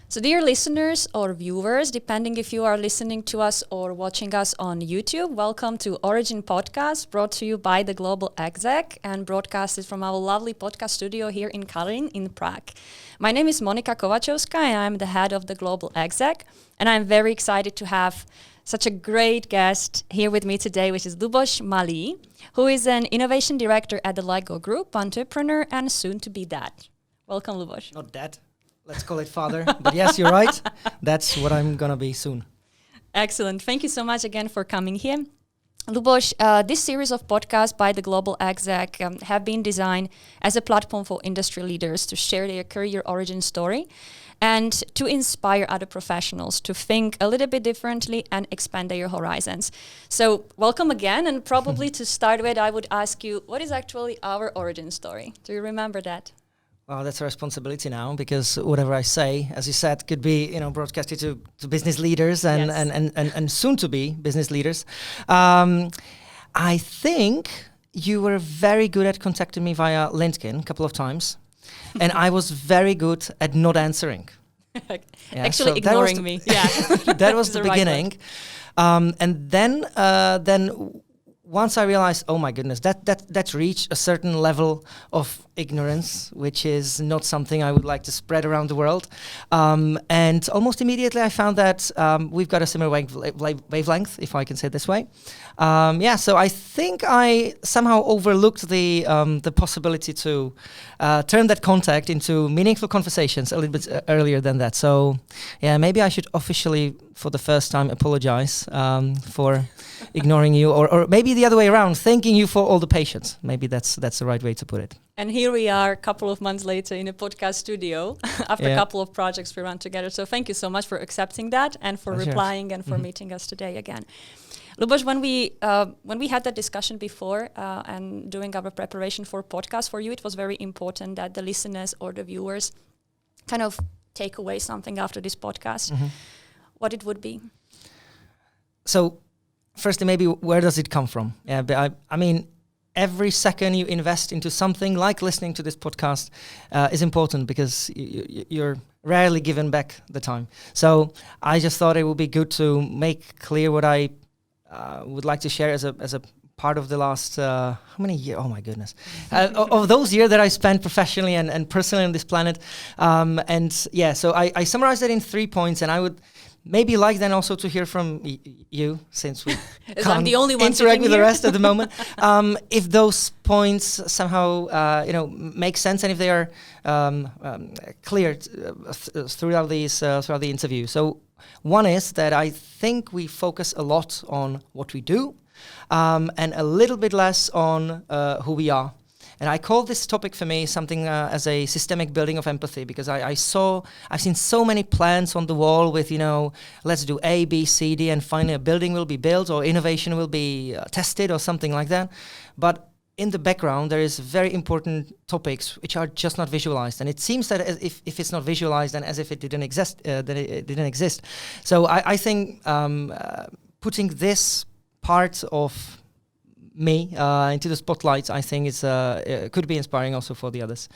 So dear listeners or viewers, depending if you are listening to us or watching us on YouTube, welcome to Origin Podcast, brought to you by the Global Exec and broadcasted from our lovely podcast studio here in Kalin in Prague. My name is Monika Kovačovská and I'm the head of the Global Exec, and I'm very excited to have such a great guest here with me today, which is Luboš Malý, who is an innovation director at the LEGO Group, entrepreneur and soon to be dad. Welcome, Luboš. Not dad. Let's call it father. But yes, you're right. That's what I'm going to be soon. Excellent. Thank you so much again for coming here. Luboš, this series of podcasts by the Global Exec have been designed as a platform for industry leaders to share their career origin story and to inspire other professionals to think a little bit differently and expand their horizons. So welcome again. And probably to start with, I would ask you, what is actually our origin story? Do you remember that? Well, that's a responsibility now, because whatever I say, as you said, could be broadcasted to business leaders and, Yes. and soon to be business leaders. I think you were very good at contacting me via LinkedIn a couple of times, and I was very good at not answering. Actually so ignoring me. Yeah. That was the right beginning. And then once I realized, oh my goodness, that's reached a certain level of ignorance, which is not something I would like to spread around the world. And almost immediately I found that we've got a similar wavelength, if I can say it this way. So I think I somehow overlooked the possibility to turn that contact into meaningful conversations a little bit earlier than that. So yeah, maybe I should officially, for the first time, apologize for ignoring you, or maybe the other way around, thanking you for all the patience. Maybe that's the right way to put it. And here we are a couple of months later in a podcast studio after a couple of projects we run together. So thank you so much for accepting that and for replying and for meeting us today again. Luboš, when we had that discussion before and doing our preparation for podcast for you, it was very important that the listeners or the viewers kind of take away something after this podcast. What it would be? So firstly, maybe where does it come from? Yeah, but I mean, every second you invest into something like listening to this podcast is important, because you're rarely given back the time. So I just thought it would be good to make clear what I would like to share as a part of the last, how many years? Oh my goodness. Of those years that I spent professionally and personally on this planet. So I summarized it in 3 points, and I would maybe like then also to hear from you, since we can't I'm the only one interact with here. the rest at the moment. If those points somehow make sense, and if they are clear throughout the interview. So one is that I think we focus a lot on what we do, and a little bit less on who we are. And I call this topic for me something as a systemic building of empathy, because I've seen so many plans on the wall with, let's do A, B, C, D, and finally a building will be built or innovation will be tested or something like that. But in the background, there is very important topics which are just not visualized. And it seems that if it's not visualized, then as if it didn't exist, then it didn't exist. So I think putting this part of me into the spotlight, I think it could be inspiring also for the others.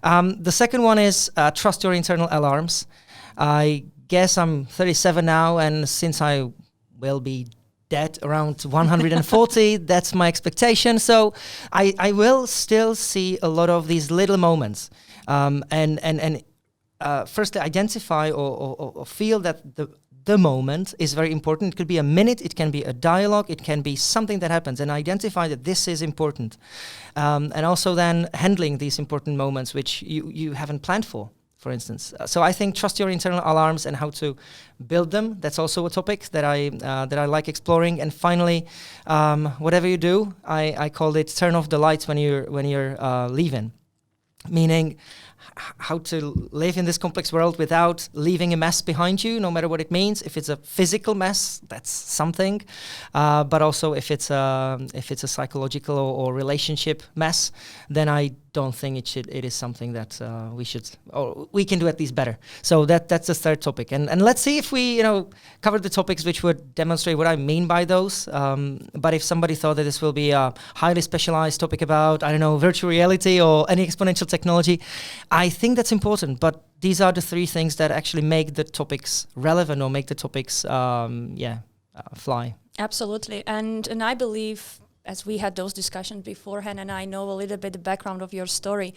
The second one is trust your internal alarms. I guess I'm 37 now, and since I will be dead around 140, that's my expectation. So I will still see a lot of these little moments, and firstly identify or feel that the moment is very important. It could be a minute, it can be a dialogue, it can be something that happens, and identify that this is important. And also then handling these important moments which you haven't planned for instance. So I think trust your internal alarms and how to build them. That's also a topic that I like exploring. And finally, whatever you do, I call it turn off the lights when you're leaving. Meaning how to live in this complex world without leaving a mess behind you, no matter what it means. If it's a physical mess, that's something, but also if it's a psychological or relationship mess, then I don't think it is something that we can do at least better. So that's the third topic, and let's see if we cover the topics which would demonstrate what I mean by those. But if somebody thought that this will be a highly specialized topic about virtual reality or any exponential technology, I think that's important, but these are the three things that actually make the topics relevant or make the topics, fly. Absolutely. And I believe, as we had those discussions beforehand, and I know a little bit the background of your story,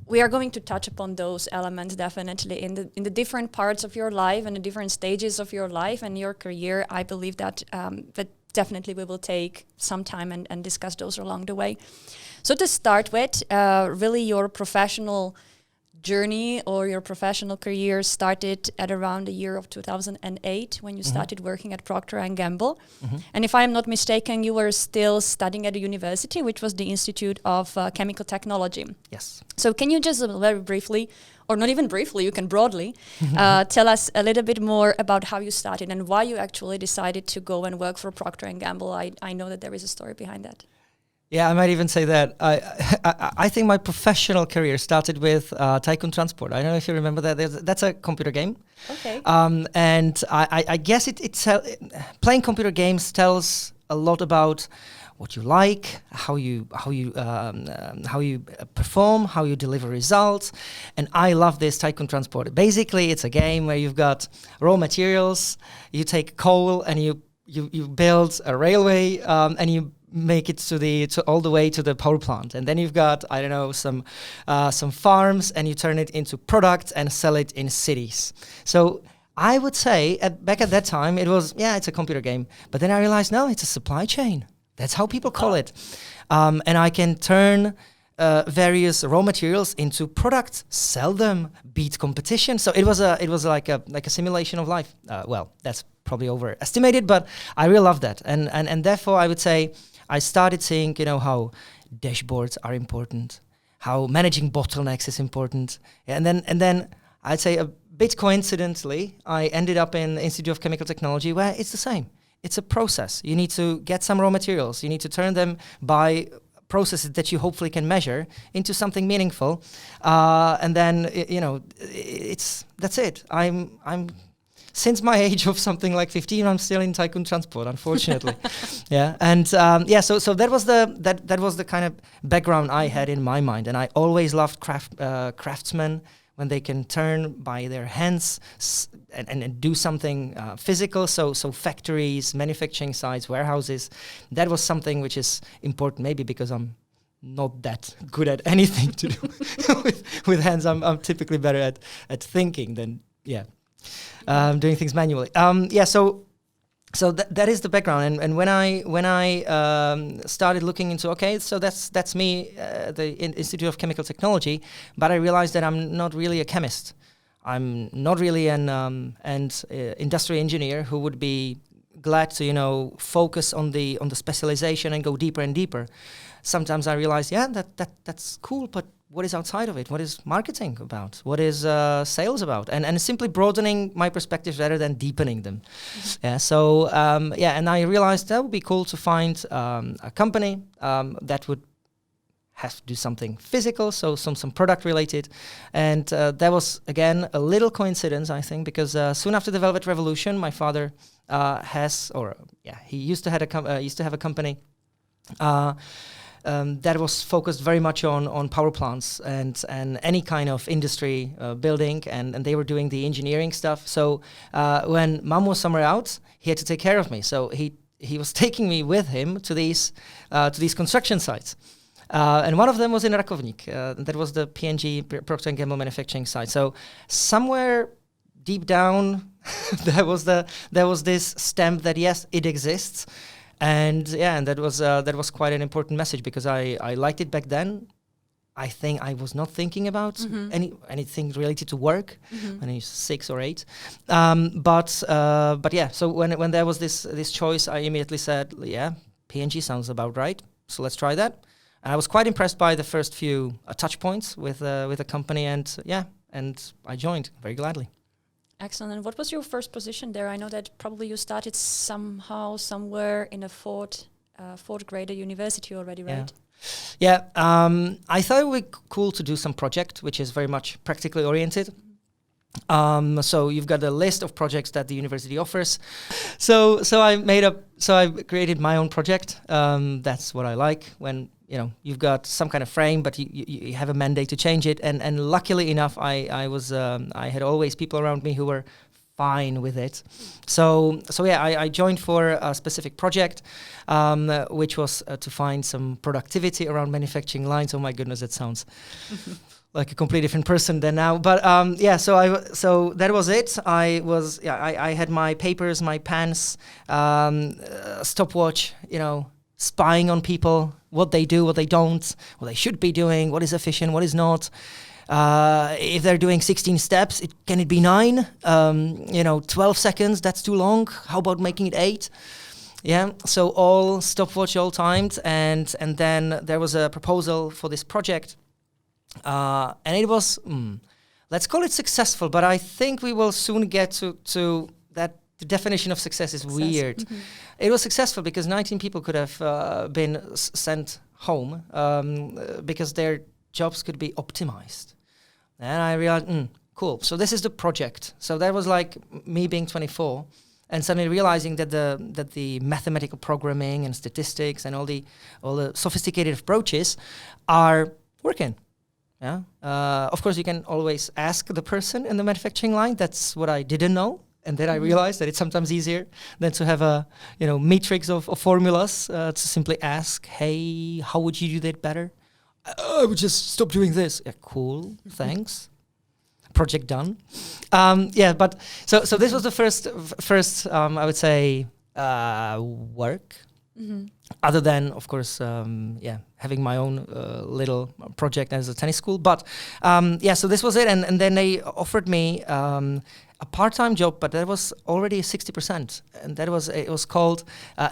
we are going to touch upon those elements definitely in the different parts of your life and the different stages of your life and your career. I believe that that definitely we will take some time and discuss those along the way. So to start with, really your professional journey or your professional career started at around the year of 2008 when you started working at Procter & Gamble. And if I'm not mistaken, you were still studying at a university, which was the Institute of Chemical Technology. Yes. So can you just very briefly, or not even briefly, you can broadly, tell us a little bit more about how you started and why you actually decided to go and work for Procter & Gamble? I know that there is a story behind that. Yeah, I might even say that. I think my professional career started with Tycoon Transport. I don't know if you remember that. That's a computer game. Okay. And I guess playing computer games tells a lot about what you like, how you perform, how you deliver results. And I love this Tycoon Transport. Basically, it's a game where you've got raw materials, you take coal and you build a railway, and you make it all the way to the power plant, and then you've got some farms, and you turn it into products and sell it in cities. So I would say back at that time it was it's a computer game, but then I realized no, it's a supply chain. That's how people call it, and I can turn various raw materials into products, sell them, beat competition. So it was like a simulation of life. Well, that's probably overestimated, but I really love that, and therefore I would say I started seeing, how dashboards are important, how managing bottlenecks is important, and then I'd say a bit coincidentally, I ended up in the Institute of Chemical Technology, where it's the same. It's a process. You need to get some raw materials. You need to turn them by processes that you hopefully can measure into something meaningful, and then that's it. I'm since my age of something like 15, I'm still in Tycoon Transport, unfortunately. Yeah, and so that was the kind of background I had in my mind, and I always loved craftsmen when they can turn by their hands and do something physical. So factories, manufacturing sites, warehouses. That was something which is important, maybe because I'm not that good at anything to do with hands. I'm typically better at thinking than doing things manually. So that is the background. And when I started looking into so that's me, the Institute of Chemical Technology, but I realized that I'm not really a chemist. I'm not really an industrial engineer who would be glad to focus on the specialization and go deeper and deeper. Sometimes I realized that's cool, but what is outside of it? What is marketing about? What is sales about? And simply broadening my perspectives rather than deepening them. Yeah. So and I realized that would be cool to find a company that would have to do something physical, so some product related, and that was again a little coincidence, I think, because soon after the Velvet Revolution, my father he used to have a company. That was focused very much on power plants and any kind of industry building, and they were doing the engineering stuff. So when Mom was somewhere out, he had to take care of me. So he was taking me with him to these construction sites. And one of them was in Rakovník. That was the P&G, Procter & Gamble manufacturing site. So somewhere deep down, there was this stamp that yes, it exists. And that was quite an important message, because I liked it back then. I think I was not thinking about anything related to work when I was 6 or 8. But yeah. So when there was this choice, I immediately said, P&G sounds about right. So let's try that. And I was quite impressed by the first few touch points with the company, and I joined very gladly. Excellent. And what was your first position there? I know that probably you started somewhere in a fourth grade at university already, right? Yeah. I thought it would be cool to do some project, which is very much practically oriented. So you've got a list of projects that the university offers. So I created my own project. That's what I like. When you've got some kind of frame, but you have a mandate to change it. And luckily enough, I had always people around me who were fine with it. So I joined for a specific project, which was to find some productivity around manufacturing lines. Oh my goodness, that sounds like a completely different person than now. But so that was it. I had my papers, my pens, stopwatch, spying on people, what they do, what they don't, what they should be doing, what is efficient, what is not. If they're doing 16 steps, can it be 9? 12 seconds, that's too long. How about making it 8? Yeah, so all stopwatch, all timed. And then there was a proposal for this project. And it was, let's call it successful, but I think we will soon get to that. The definition of success is weird. Mm-hmm. It was successful because 19 people could have been sent home because their jobs could be optimized. And I realized, cool. So this is the project. So that was like me being 24 and suddenly realizing that the mathematical programming and statistics and all the sophisticated approaches are working. Yeah. Of course, you can always ask the person in the manufacturing line. That's what I didn't know. And then I realized that it's sometimes easier than to have a matrix of formulas to simply ask, hey, how would you do that better? I would just stop doing this. Yeah, cool, thanks. Project done. But so this was the first I would say work. Mm-hmm. Other than, of course, having my own little project as a tennis school. But so this was it. And then they offered me a part-time job, but that was already 60%. And it was called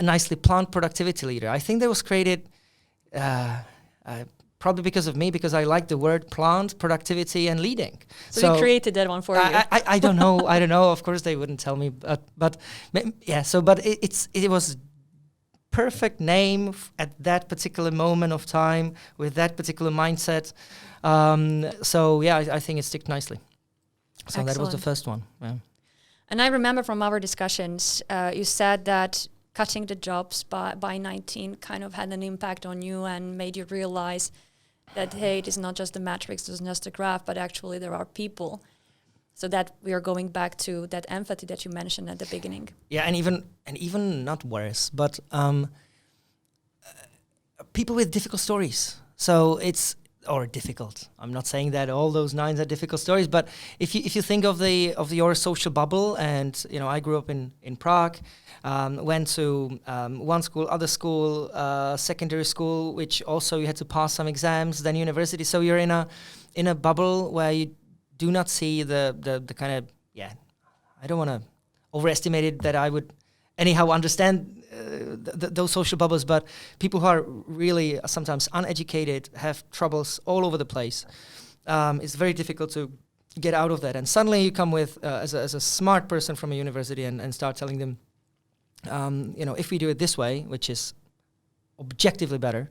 nicely Plant Productivity Leader. I think that was created probably because of me, because I like the word plant, productivity, and leading. So you created that one for you? I don't know. I don't know. Of course, they wouldn't tell me. But it was perfect name at that particular moment of time with that particular mindset. I think it stuck nicely. So Excellent. That was the first one. Yeah. And I remember from our discussions, you said that cutting the jobs by 19 kind of had an impact on you and made you realize that, hey, it is not just the matrix, it's not just the graph, but actually there are people. So that we are going back to that empathy that you mentioned at the beginning. Yeah, and even not worse, but people with difficult stories. So difficult. I'm not saying that all those 9 are difficult stories, but if you think of your social bubble, and I grew up in Prague, went to one school, other school, secondary school, which also you had to pass some exams, then university. So you're in a bubble where you do not see the kind of, I don't want to overestimate it that I would anyhow understand those social bubbles, but people who are really sometimes uneducated have troubles all over the place. It's very difficult to get out of that. And suddenly you come with, as a smart person from a university and start telling them, if we do it this way, which is objectively better,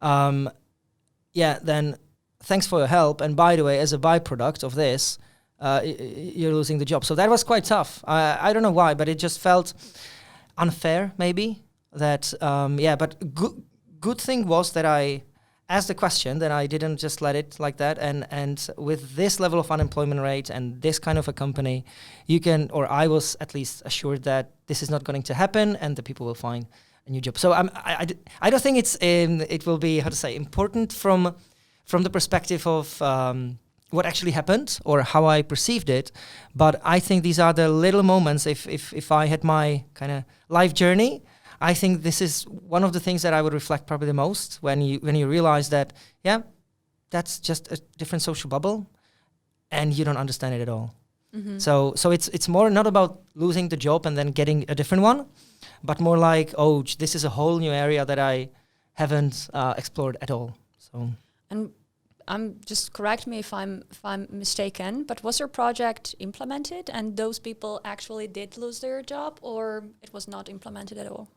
then thanks for your help. And by the way, as a byproduct of this, you're losing the job. So that was quite tough. I don't know why, but it just felt unfair, maybe. But good thing was that I asked the question, that I didn't just let it like that. And with this level of unemployment rate and this kind of a company, I was at least assured that this is not going to happen and the people will find a new job. So I don't think it will be, important from the perspective of what actually happened or how I perceived it. But I think these are the little moments. If I had my kind of life journey, I think this is one of the things that I would reflect probably the most when you realize that, that's just a different social bubble and you don't understand it at all. Mm-hmm. So it's more not about losing the job and then getting a different one, but more like, this is a whole new area that I haven't explored at all. So. And just correct me if I'm mistaken, but was your project implemented and those people actually did lose their job, or it was not implemented at all?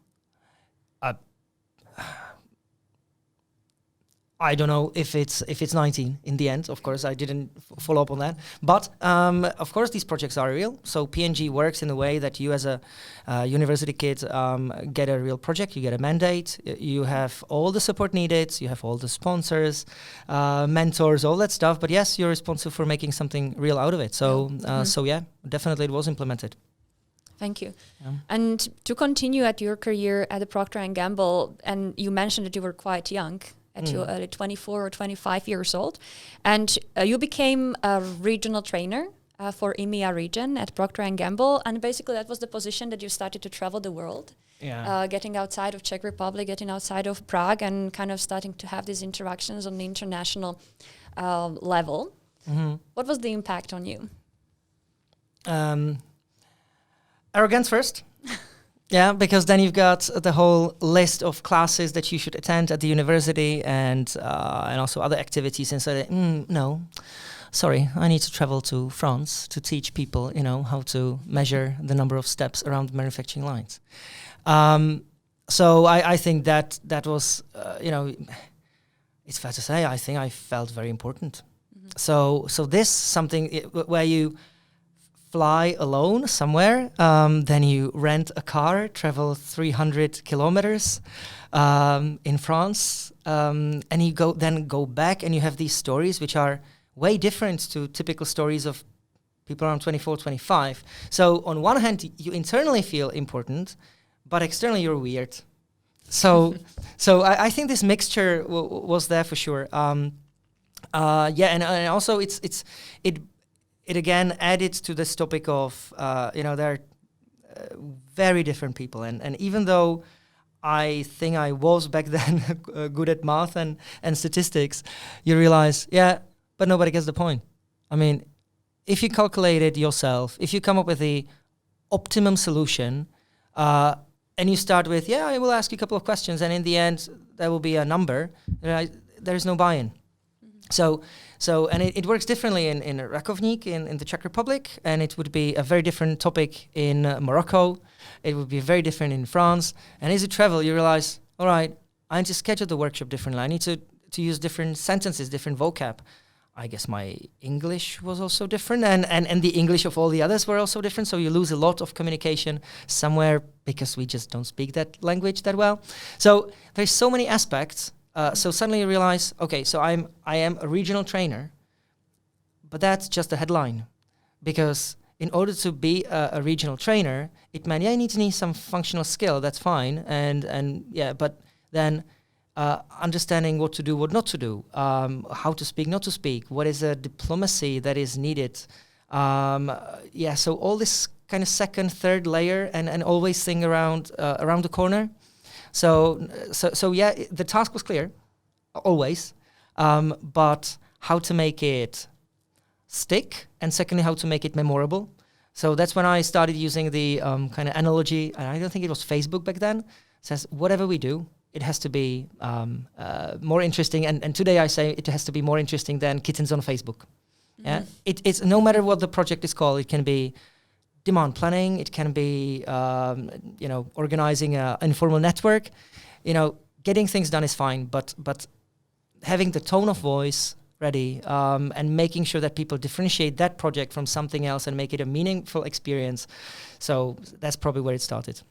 I don't know if it's 19 in the end. Of course, I didn't follow up on that. But of course, these projects are real. So PNG works in a way that you, as a university kid, get a real project. You get a mandate. You have all the support needed. You have all the sponsors, mentors, all that stuff. But yes, you're responsible for making something real out of it. So so yeah, definitely it was implemented. Thank you. Yeah. And to continue at your career at the Procter & Gamble, and you mentioned that you were quite young. At your early 24 or 25 years old. And you became a regional trainer for EMEA region at Procter & Gamble. And basically that was the position that you started to travel the world, getting outside of Czech Republic, getting outside of Prague, and kind of starting to have these interactions on the international level. Mm-hmm. What was the impact on you? Arrogance first. Yeah, because then you've got the whole list of classes that you should attend at the university, and also other activities. And so, no, sorry, I need to travel to France to teach people, how to measure the number of steps around manufacturing lines. So I think that was, it's fair to say, I think I felt very important. Mm-hmm. So this something where you fly alone somewhere, then you rent a car, travel 300 kilometers in France, and you go back, and you have these stories which are way different to typical stories of people around 24, 25. So on one hand, you internally feel important, but externally you're weird. So I think this mixture was there for sure. And also it again added to this topic of, there are very different people. And even though I think I was back then good at math and statistics, you realize, but nobody gets the point. I mean, if you calculate it yourself, if you come up with the optimum solution, and you start with, I will ask you a couple of questions, and in the end, there will be a number, there's no buy-in. So and it works differently in Rakovník in the Czech Republic, and it would be a very different topic in Morocco. It would be very different in France. And as you travel, you realize, all right, I need to schedule the workshop differently. I need to use different sentences, different vocab. I guess my English was also different, and the English of all the others were also different. So you lose a lot of communication somewhere because we just don't speak that language that well. So there's so many aspects. So suddenly you realize, okay, so I am a regional trainer, but that's just a headline, because in order to be a regional trainer, it meant you need some functional skill. That's fine, but then understanding what to do, what not to do, how to speak, not to speak, what is a diplomacy that is needed. So all this kind of second, third layer, and always think around the corner. So the task was clear, always, but how to make it stick, and secondly, how to make it memorable. So that's when I started using the kind of analogy, and I don't think it was Facebook back then, says whatever we do, it has to be more interesting, and today I say it has to be more interesting than kittens on Facebook. Mm-hmm. Yeah, it's no matter what the project is called, it can be demand planning, it can be organizing an informal network. Getting things done is fine, but having the tone of voice ready, and making sure that people differentiate that project from something else and make it a meaningful experience. So that's probably where it started.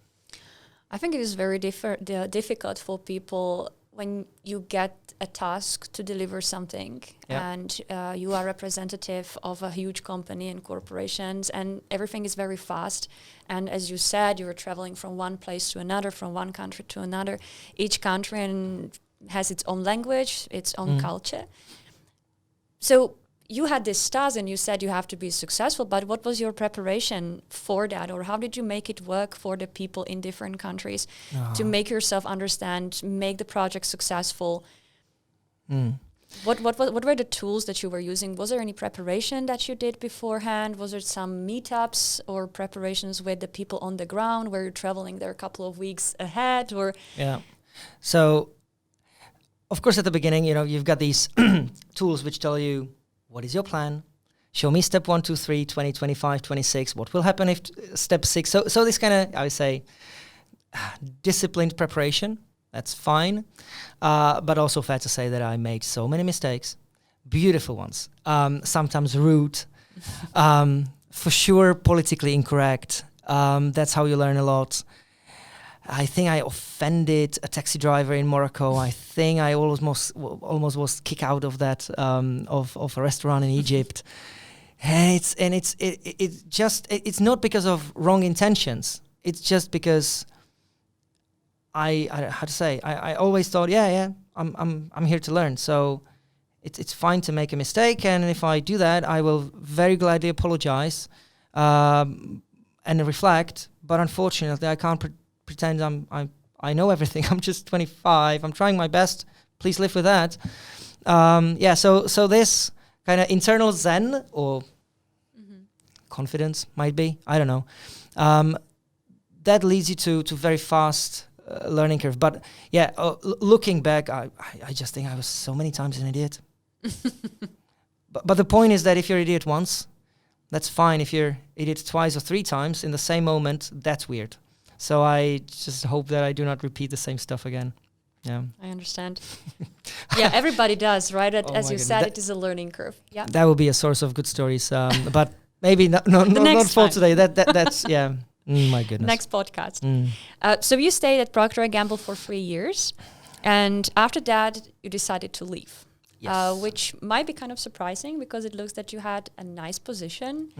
I think it is very difficult for people when you get a task to deliver something, and you are representative of a huge company and corporations, and everything is very fast. And as you said, you are traveling from one place to another, from one country to another. Each country has its own language, its own culture. So you had this task, and you said you have to be successful, but what was your preparation for that? Or how did you make it work for the people in different countries to make yourself understand, make the project successful? What were the tools that you were using? Was there any preparation that you did beforehand? Was there some meetups or preparations with the people on the ground? Were you traveling there a couple of weeks ahead? Or So, of course, at the beginning, you've got these tools which tell you, what is your plan? Show me step 1, 2, 3, 20, 25, 26. What will happen if step 6? So this kind of, I would say, disciplined preparation. That's fine. But also fair to say that I made so many mistakes, beautiful ones, sometimes rude, for sure politically incorrect. That's how you learn a lot. I think I offended a taxi driver in Morocco. I think I almost was kicked out of that of a restaurant in Egypt. It's not because of wrong intentions. It's just because I always thought, I'm here to learn. So it's fine to make a mistake, and if I do that, I will very gladly apologize and reflect. But unfortunately, I can't pretend I know everything. I'm just 25. I'm trying my best. Please live with that. So this kind of internal zen or confidence might be, I don't know. That leads you to very fast learning curve. But looking back, I just think I was so many times an idiot. but the point is that if you're an idiot once, that's fine. If you're idiot twice or three times in the same moment, that's weird. So I just hope that I do not repeat the same stuff again. Yeah, I understand. Yeah, everybody does, right? As you said, it is a learning curve. Yeah, that will be a source of good stories. But maybe not for today. That's yeah. My goodness. Next podcast. So you stayed at Procter & Gamble for 3 years, and after that you decided to leave. Yes. Which might be kind of surprising because it looks that you had a nice position,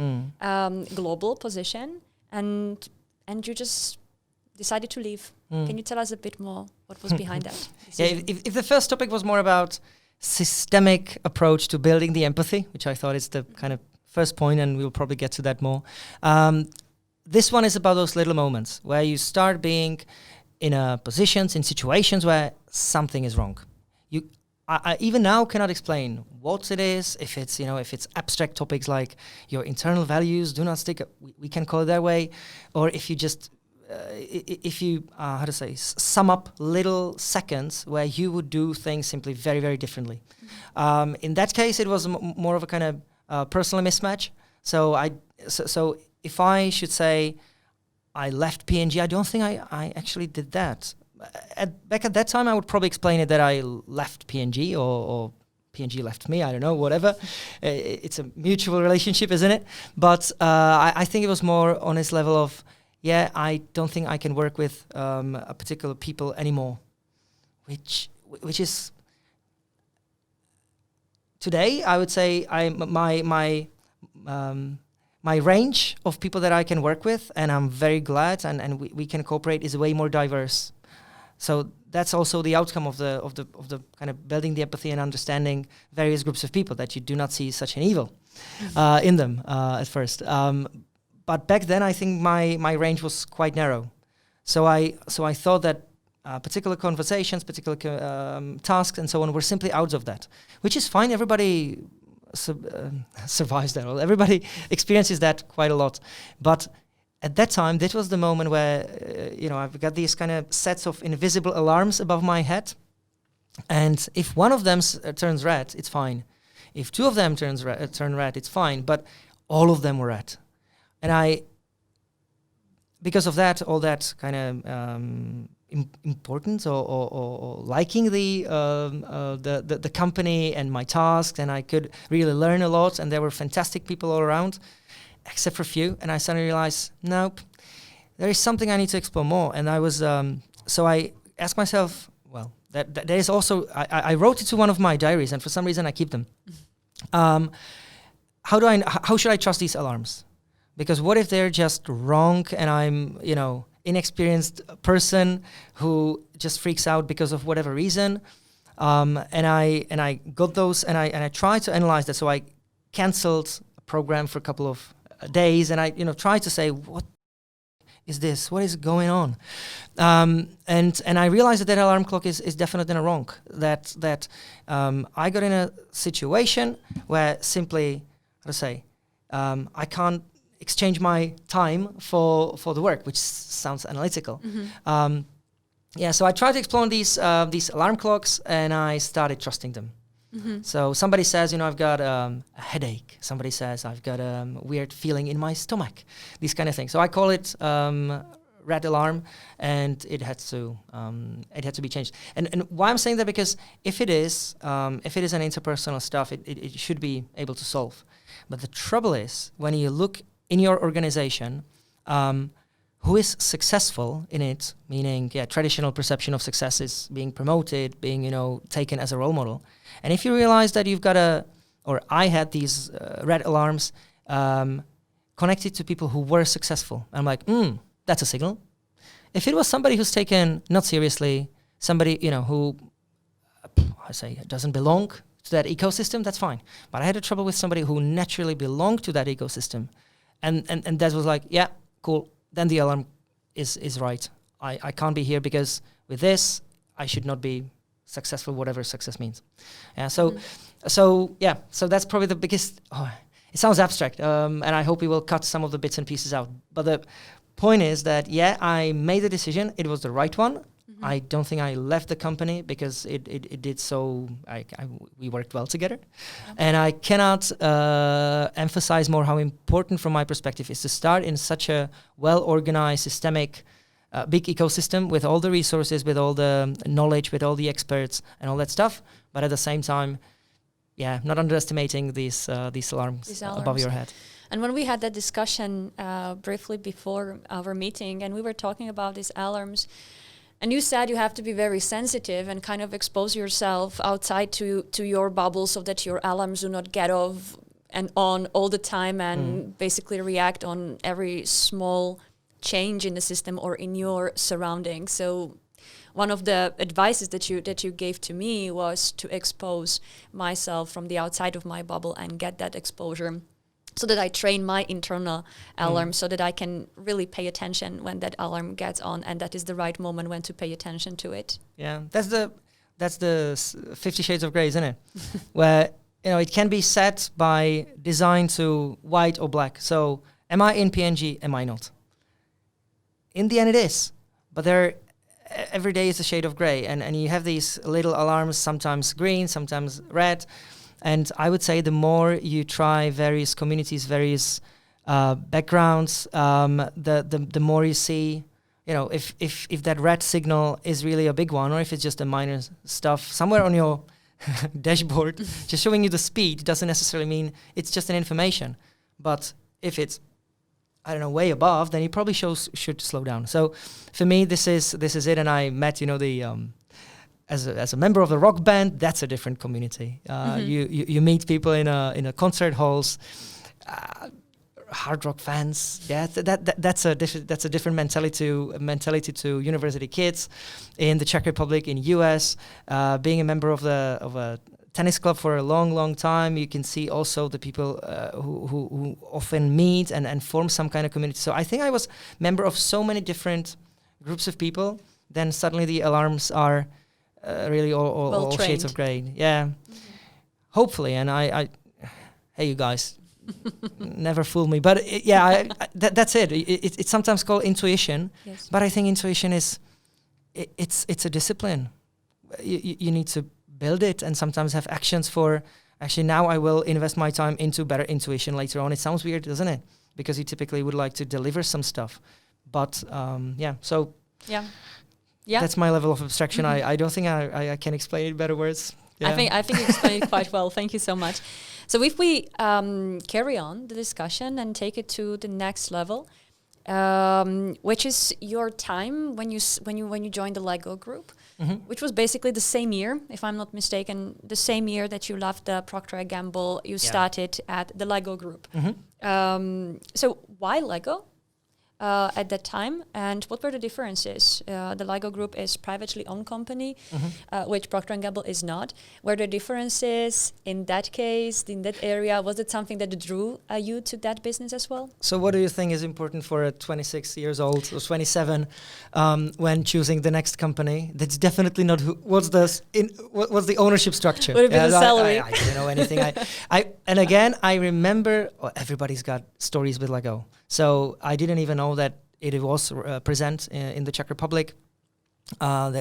global position, and you just decided to leave. Can you tell us a bit more what was behind that decision? If the first topic was more about systemic approach to building the empathy, which I thought is the kind of first point, and we'll probably get to that more. This one is about those little moments where you start being in positions, in situations where something is wrong. I even now cannot explain what it is. If it's abstract topics like your internal values do not stick, we can call it that way, or if you just sum up little seconds where you would do things simply very, very differently. In that case, it was more of a kind of personal mismatch. So if I should say I left P&G, I don't think I actually did that. Back at that time, I would probably explain it that I left P&G or P&G left me. I don't know, whatever. It's a mutual relationship, isn't it? But I think it was more on this level of, I don't think I can work with a particular people anymore, which is today I would say my range of people that I can work with, and I'm very glad, and we can cooperate, is way more diverse. So that's also the outcome of the kind of building the empathy and understanding various groups of people, that you do not see such an evil in them at first. But back then, I think my range was quite narrow. So I thought that particular conversations, particular tasks, and so on were simply out of that, which is fine. Everybody survives that. Everybody experiences that quite a lot. But at that time, that was the moment where I've got these kind of sets of invisible alarms above my head, and if one of them turns red, it's fine. If two of them turn red, it's fine. But all of them were red, and because of that, all that kind of importance or liking the company and my tasks, and I could really learn a lot, and there were fantastic people all around, except for a few, and I suddenly realized, nope, there is something I need to explore more. And I was so I asked myself, well, that there is also, I wrote it to one of my diaries, and for some reason I keep them. How should I trust these alarms? Because what if they're just wrong, and I'm inexperienced person who just freaks out because of whatever reason, and I got those, and I tried to analyze that. So I canceled a program for a couple of days, and I tried to say, what is this? What is going on? And I realized that alarm clock is definitely wrong. That I got in a situation where simply, I can't exchange my time for the work, which sounds analytical. So I tried to explore these alarm clocks, and I started trusting them. So somebody says, I've got a headache. Somebody says, I've got a weird feeling in my stomach. These kind of things. So I call it red alarm, and it had to be changed. And why I'm saying that, because if it is an interpersonal stuff, it should be able to solve. But the trouble is, when you look in your organization, who is successful in it, meaning traditional perception of success is being promoted, being taken as a role model. And if you realize that I had these red alarms connected to people who were successful, I'm like, that's a signal. If it was somebody who's taken not seriously, somebody who I say doesn't belong to that ecosystem, that's fine. But I had a trouble with somebody who naturally belonged to that ecosystem, and that was like, yeah, cool. Then the alarm is right. I can't be here because with this I should not be successful, whatever success means. Yeah. So that's probably the biggest. It sounds abstract, and I hope we will cut some of the bits and pieces out. But the point is that I made the decision. It was the right one. Mm-hmm. I don't think I left the company because it did so. We worked well together, and I cannot emphasize more how important, from my perspective, is to start in such a well-organized, systemic, big ecosystem with all the resources, with all the knowledge, with all the experts, and all that stuff. But at the same time, not underestimating these alarms above your head. And when we had that discussion briefly before our meeting, and we were talking about these alarms, and you said you have to be very sensitive and kind of expose yourself outside to your bubble so that your alarms do not get off and on all the time and basically react on every small change in the system or in your surroundings. So one of the advices that you gave to me was to expose myself from the outside of my bubble and get that exposure, so that I train my internal alarm, so that I can really pay attention when that alarm gets on, and that is the right moment when to pay attention to it. Yeah, that's the 50 Shades of Grey, isn't it? Where it can be set by design to white or black. So am I in PNG? Am I not? In the end, it is. But every day is a shade of grey, and you have these little alarms, sometimes green, sometimes red. And I would say the more you try various communities, various backgrounds, the more you see, if that red signal is really a big one, or if it's just a minor stuff somewhere on your dashboard, just showing you the speed doesn't necessarily mean it's just an information. But if it's, I don't know, way above, then it probably should slow down. So for me, this is it. And I met, as a member of the rock band, that's a different community. You meet people in a concert halls, hard rock fans. Yeah, that's a different mentality to university kids in the Czech Republic, in US. Being a member of a tennis club for a long time, you can see also the people who often meet and form some kind of community. So I think I was member of so many different groups of people. Then suddenly the alarms are really all shades of grey. Yeah, hopefully. And I hey, you guys, never fool me. But that's it. It's sometimes called intuition. Yes. But I think intuition is it's a discipline. You need to build it and sometimes have actions for, actually now I will invest my time into better intuition later on. It sounds weird, doesn't it? Because you typically would like to deliver some stuff. But that's my level of abstraction. I don't think I can explain it in better words. Yeah. I think you explained it quite well. Thank you so much. So if we carry on the discussion and take it to the next level, which is your time when you joined the Lego Group, which was basically the same year, if I'm not mistaken, the same year that you left the Procter & Gamble, you started at the Lego Group. So why Lego at that time, and what were the differences? The Lego Group is privately owned company, which Procter & Gamble is not. Were there differences in that case, in that area? Was it something that drew you to that business as well? So what do you think is important for a 26 years old or 27 when choosing the next company? That's definitely not what's the ownership structure? Would it be the salary? I don't know anything. And again, I remember everybody's got stories with Lego. So I didn't even know that it was present in the Czech Republic. And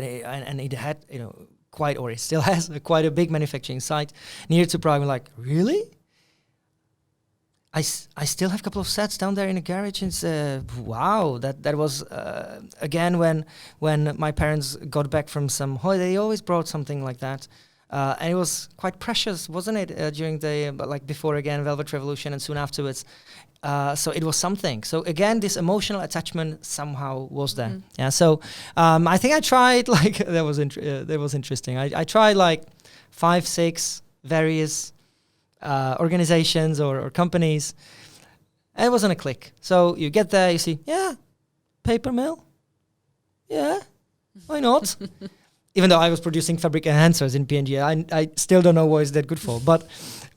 it had, it still has quite a big manufacturing site near to Prague. I'm like, really? I still have a couple of sets down there in the garage, and wow, that was again when my parents got back from some holiday. They always brought something like that, and it was quite precious, wasn't it? During the like before again Velvet Revolution and soon afterwards. So it was something. So again, this emotional attachment somehow was there. Mm. Yeah. So I think I tried like that was interesting. I tried like 5-6 various organizations or companies, and it wasn't a click. So you get there, you see, paper mill, why not? Even though I was producing fabric enhancers in P&G, I still don't know what is that good for, but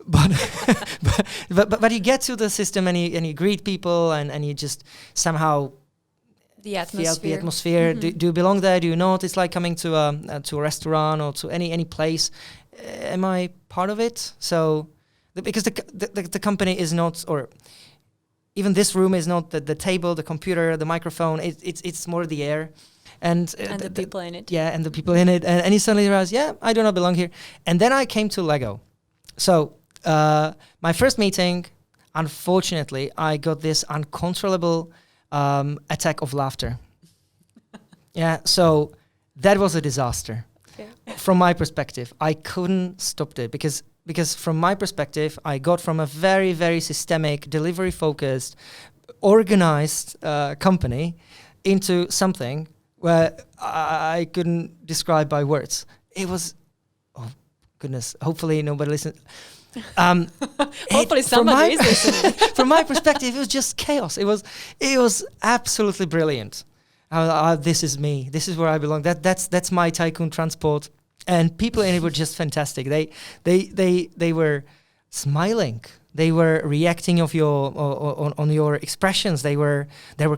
but you get to the system and you greet people and you just somehow the atmosphere. feel the atmosphere. Mm-hmm. Do you belong there? Do you not? It's like coming to a restaurant or to any place. Am I part of it? So because the company is not, or even this room is not the table, the computer, the microphone. It's more the air. And the people in it. Yeah, and the people in it. And you suddenly realize, I do not belong here. And then I came to Lego. So my first meeting, unfortunately, I got this uncontrollable attack of laughter. Yeah, so that was a disaster. Okay. From my perspective, I couldn't stop it because from my perspective, I got from a very, very systemic, delivery-focused, organized company into something where I couldn't describe by words. It was, oh goodness, hopefully nobody listens. Hopefully somebody is listening. From my perspective, it was just chaos. It was absolutely brilliant. This is me. This is where I belong. That's my Tycoon transport. And people in it were just fantastic. They were smiling. They were reacting on your expressions. There were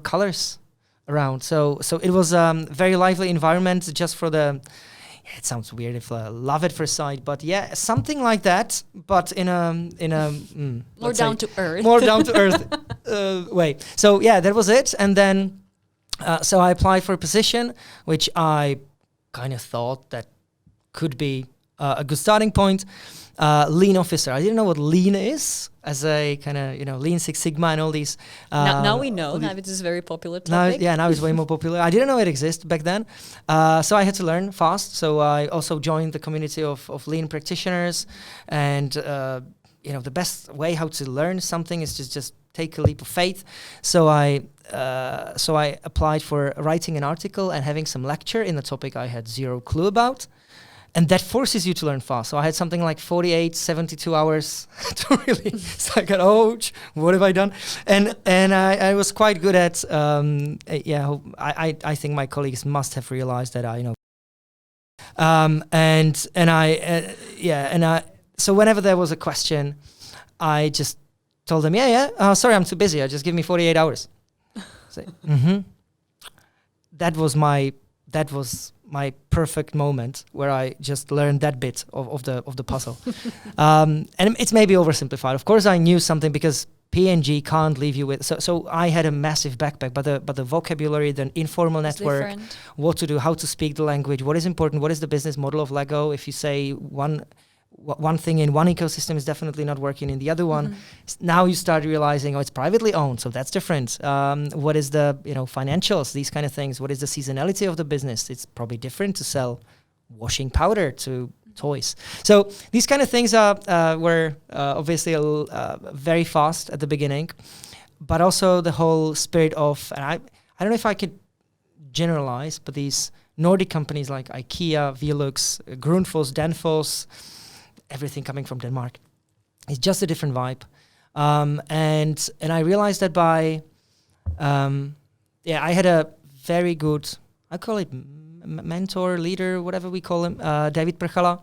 colors around. So it was very lively environment just for the. It sounds weird if love at first sight, but yeah, something like that. But in a more down to earth. More down to earth way. So yeah, that was it. And then so I applied for a position which I kind of thought that could be a good starting point. Lean officer. I didn't know what lean is as a kind of, Lean Six Sigma and all these. Now we know. Now it is a very popular topic. Now it's way more popular. I didn't know it existed back then. So I had to learn fast. So I also joined the community of lean practitioners. And, the best way how to learn something is to just take a leap of faith. So I applied for writing an article and having some lecture in the topic I had zero clue about. And that forces you to learn fast. So I had something like 48, 72 hours to really. So I got, what have I done? And I was quite good at. I think my colleagues must have realized that So whenever there was a question, I just told them, sorry, I'm too busy. Just give me 48 hours. So, That was my perfect moment where I just learned that bit of the puzzle. And it's maybe oversimplified. Of course, I knew something because P&G can't leave you with. So I had a massive backpack, but the vocabulary, the informal network, different. What to do, how to speak the language, what is important, what is the business model of Lego. If you say one thing in one ecosystem is definitely not working in the other one. Now you start realizing, it's privately owned, so that's different. What is the financials, these kind of things? What is the seasonality of the business? It's probably different to sell washing powder to toys. So these kind of things were obviously very fast at the beginning, but also the whole spirit of, and I don't know if I could generalize, but these Nordic companies like IKEA, Velux, Grundfos, Danfoss, everything coming from Denmark. It's just a different vibe. And I realized that by, I had a very good, I call it mentor, leader, whatever we call him, David Prchala.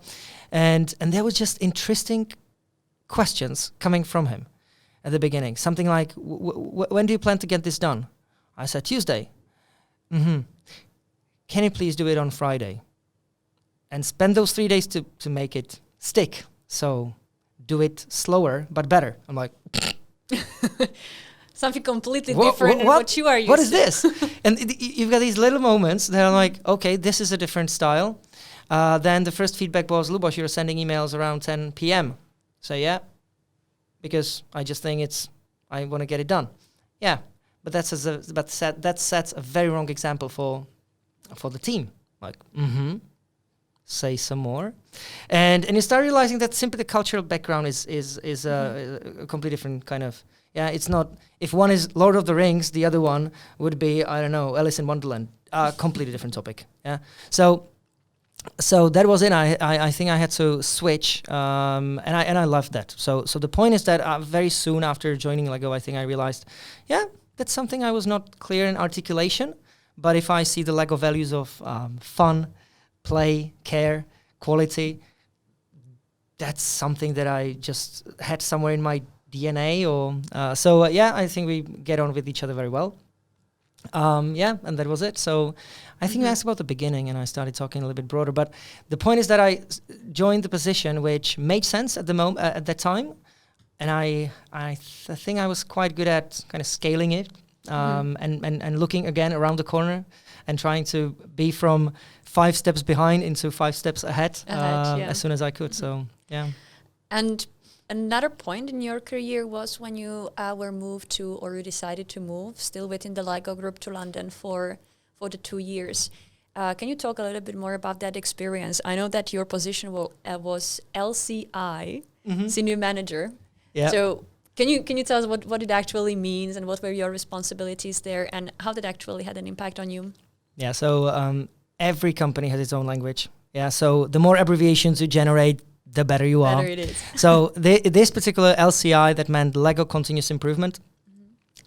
And there was just interesting questions coming from him at the beginning. Something like, when do you plan to get this done? I said, Tuesday. Can you please do it on Friday? And spend those 3 days to make it stick. So do it slower, but better. I'm like... Something completely different than what you are used to. What is this? And you've got these little moments that are like, okay, this is a different style. Then the first feedback was, Lubos, you're sending emails around 10 p.m. So yeah, because I just think it's I want to get it done. Yeah, but that sets a very wrong example for the team. Like, say some more, and you start realizing that simply the cultural background is a completely different kind of. Yeah, it's not. If one is Lord of the Rings, the other one would be, I don't know, Alice in Wonderland. Completely different topic. Yeah. So that was it. I think I had to switch, and I loved that. So the point is that very soon after joining Lego, I think I realized, yeah, that's something I was not clear in articulation. But if I see the Lego values of fun, play, care, quality, that's something that I just had somewhere in my DNA. I think we get on with each other very well. And that was it. So I think you asked about the beginning, and I started talking a little bit broader. But the point is that I joined the position which made sense at the moment at that time, and I think I was quite good at kind of scaling it, and looking again around the corner, and trying to be from 5 steps behind into 5 steps ahead, as soon as I could. So yeah. And another point in your career was when you were moved to, or you decided to move, still within the Lego Group, to London for the 2 years. Can you talk a little bit more about that experience? I know that your position was LCI, Senior Manager. Yeah. So can you tell us what it actually means, and what were your responsibilities there, and how that actually had an impact on you? Yeah, so every company has its own language. Yeah, so the more abbreviations you generate, the better you are. Better it is. So this particular LCI, that meant Lego Continuous Improvement.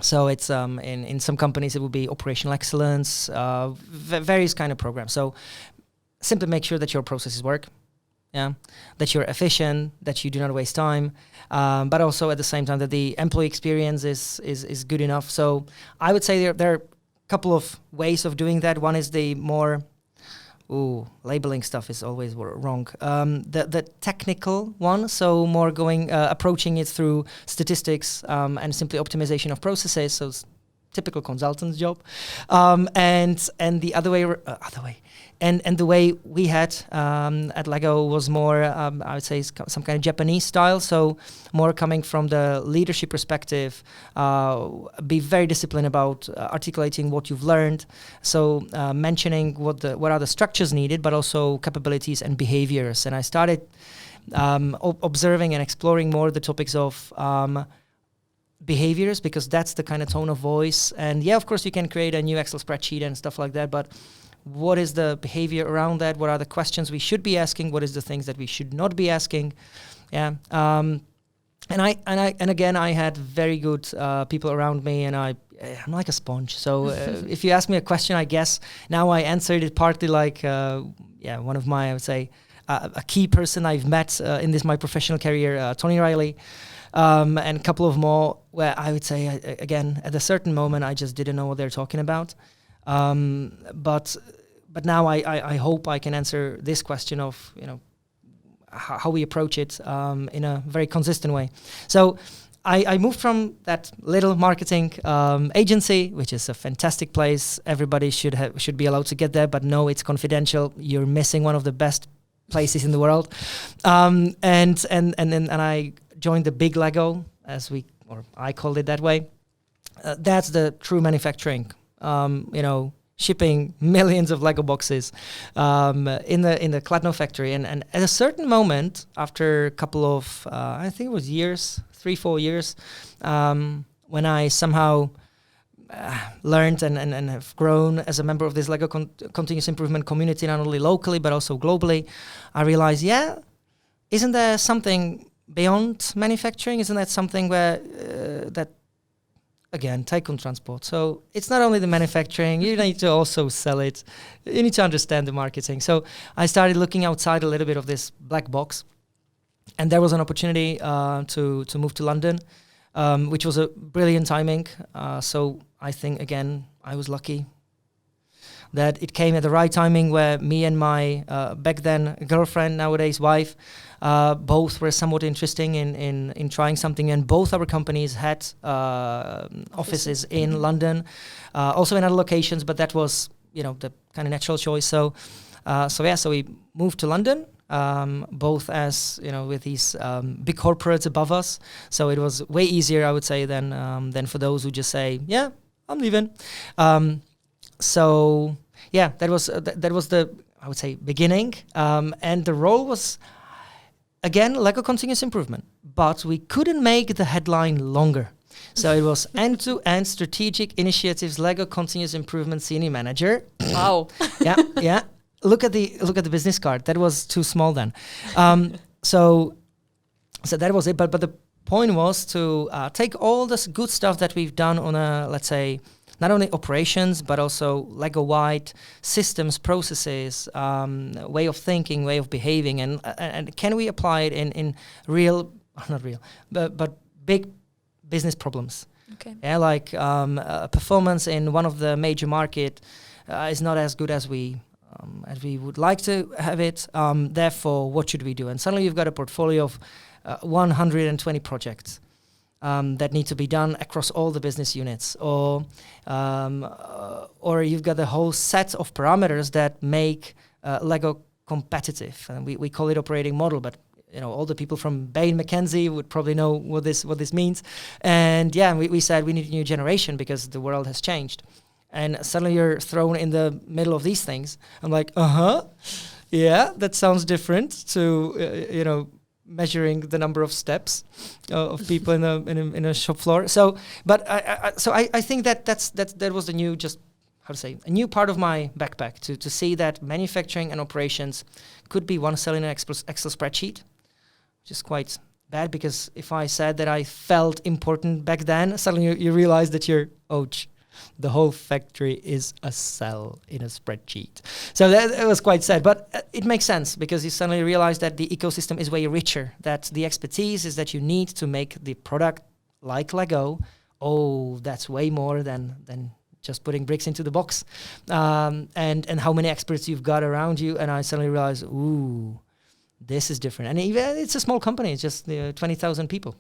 So it's in some companies it will be operational excellence, various kind of programs. So simply make sure that your processes work, that you're efficient, that you do not waste time, but also at the same time that the employee experience is good enough. So I would say there are a couple of ways of doing that. One is the more labeling stuff is always wrong. The technical one, so more approaching it through statistics and simply optimization of processes. So typical consultant's job, and the other way. And the way we had at Lego was more, I would say, some kind of Japanese style. So more coming from the leadership perspective, be very disciplined about articulating what you've learned. So mentioning what are the structures needed, but also capabilities and behaviors. And I started observing and exploring more the topics of behaviors, because that's the kind of tone of voice. And yeah, of course, you can create a new Excel spreadsheet and stuff like that, but what is the behavior around that? What are the questions we should be asking? What is the things that we should not be asking? Yeah. And again, I had very good people around me, and I'm like a sponge. So if you ask me a question, I guess now I answered it partly like, one of my, I would say, a key person I've met in my professional career, Tony Riley, and a couple of more where I would say, again, at a certain moment, I just didn't know what they're talking about. But now I hope I can answer this question of how we approach it in a very consistent way. So I moved from that little marketing agency, which is a fantastic place. Everybody should be allowed to get there, but no, it's confidential. You're missing one of the best places in the world. And then I joined the big Lego, I called it that way. That's the true manufacturing. Shipping millions of Lego boxes in the Kladno factory, and at a certain moment, after a couple of I think it was 3-4 years, when I somehow learned and have grown as a member of this Lego continuous improvement community, not only locally but also globally, I realized, isn't there something beyond manufacturing? Isn't that something where that again, Tycoon Transport. So it's not only the manufacturing, you need to also sell it. You need to understand the marketing. So I started looking outside a little bit of this black box. And there was an opportunity to move to London, which was a brilliant timing. So I think, again, I was lucky that it came at the right timing, where me and my back then girlfriend, nowadays wife, both were somewhat interesting in trying something, and both our companies had offices in London, also in other locations, but that was the kind of natural choice. So we moved to London. both as with these big corporates above us. So it was way easier, I would say, than for those who just say, "Yeah, I'm leaving." So yeah, that was the, I would say, beginning, and the role was again Lego continuous improvement, but we couldn't make the headline longer. So it was end-to-end strategic initiatives Lego continuous improvement senior manager. Wow. Yeah. Look at the business card. That was too small then. So that was it. But the point was to take all this good stuff that we've done on a, let's say, not only operations but also Lego-wide systems, processes, way of thinking, way of behaving, and can we apply it in real, not real, but big business problems. Okay. Yeah, like performance in one of the major market is not as good as we would like to have it. Therefore, what should we do? And suddenly you've got a portfolio of 120 projects that need to be done across all the business units, or you've got a whole set of parameters that make Lego competitive. And we call it operating model, but all the people from Bain McKenzie would probably know what this means. And yeah, we said we need a new generation because the world has changed. And suddenly you're thrown in the middle of these things. I'm like, yeah, that sounds different to measuring the number of steps of people in a shop floor. So, but I think that was the new, just how to say, a new part of my backpack to see that manufacturing and operations could be one cell in an Excel spreadsheet, which is quite bad, because if I said that I felt important back then, suddenly you realize that the whole factory is a cell in a spreadsheet. So that was quite sad, but it makes sense, because you suddenly realize that the ecosystem is way richer, that the expertise is that you need to make the product like Lego. Oh, that's way more than just putting bricks into the box, and how many experts you've got around you. And I suddenly realized, ooh, this is different. And even it's a small company, it's just 20,000 people.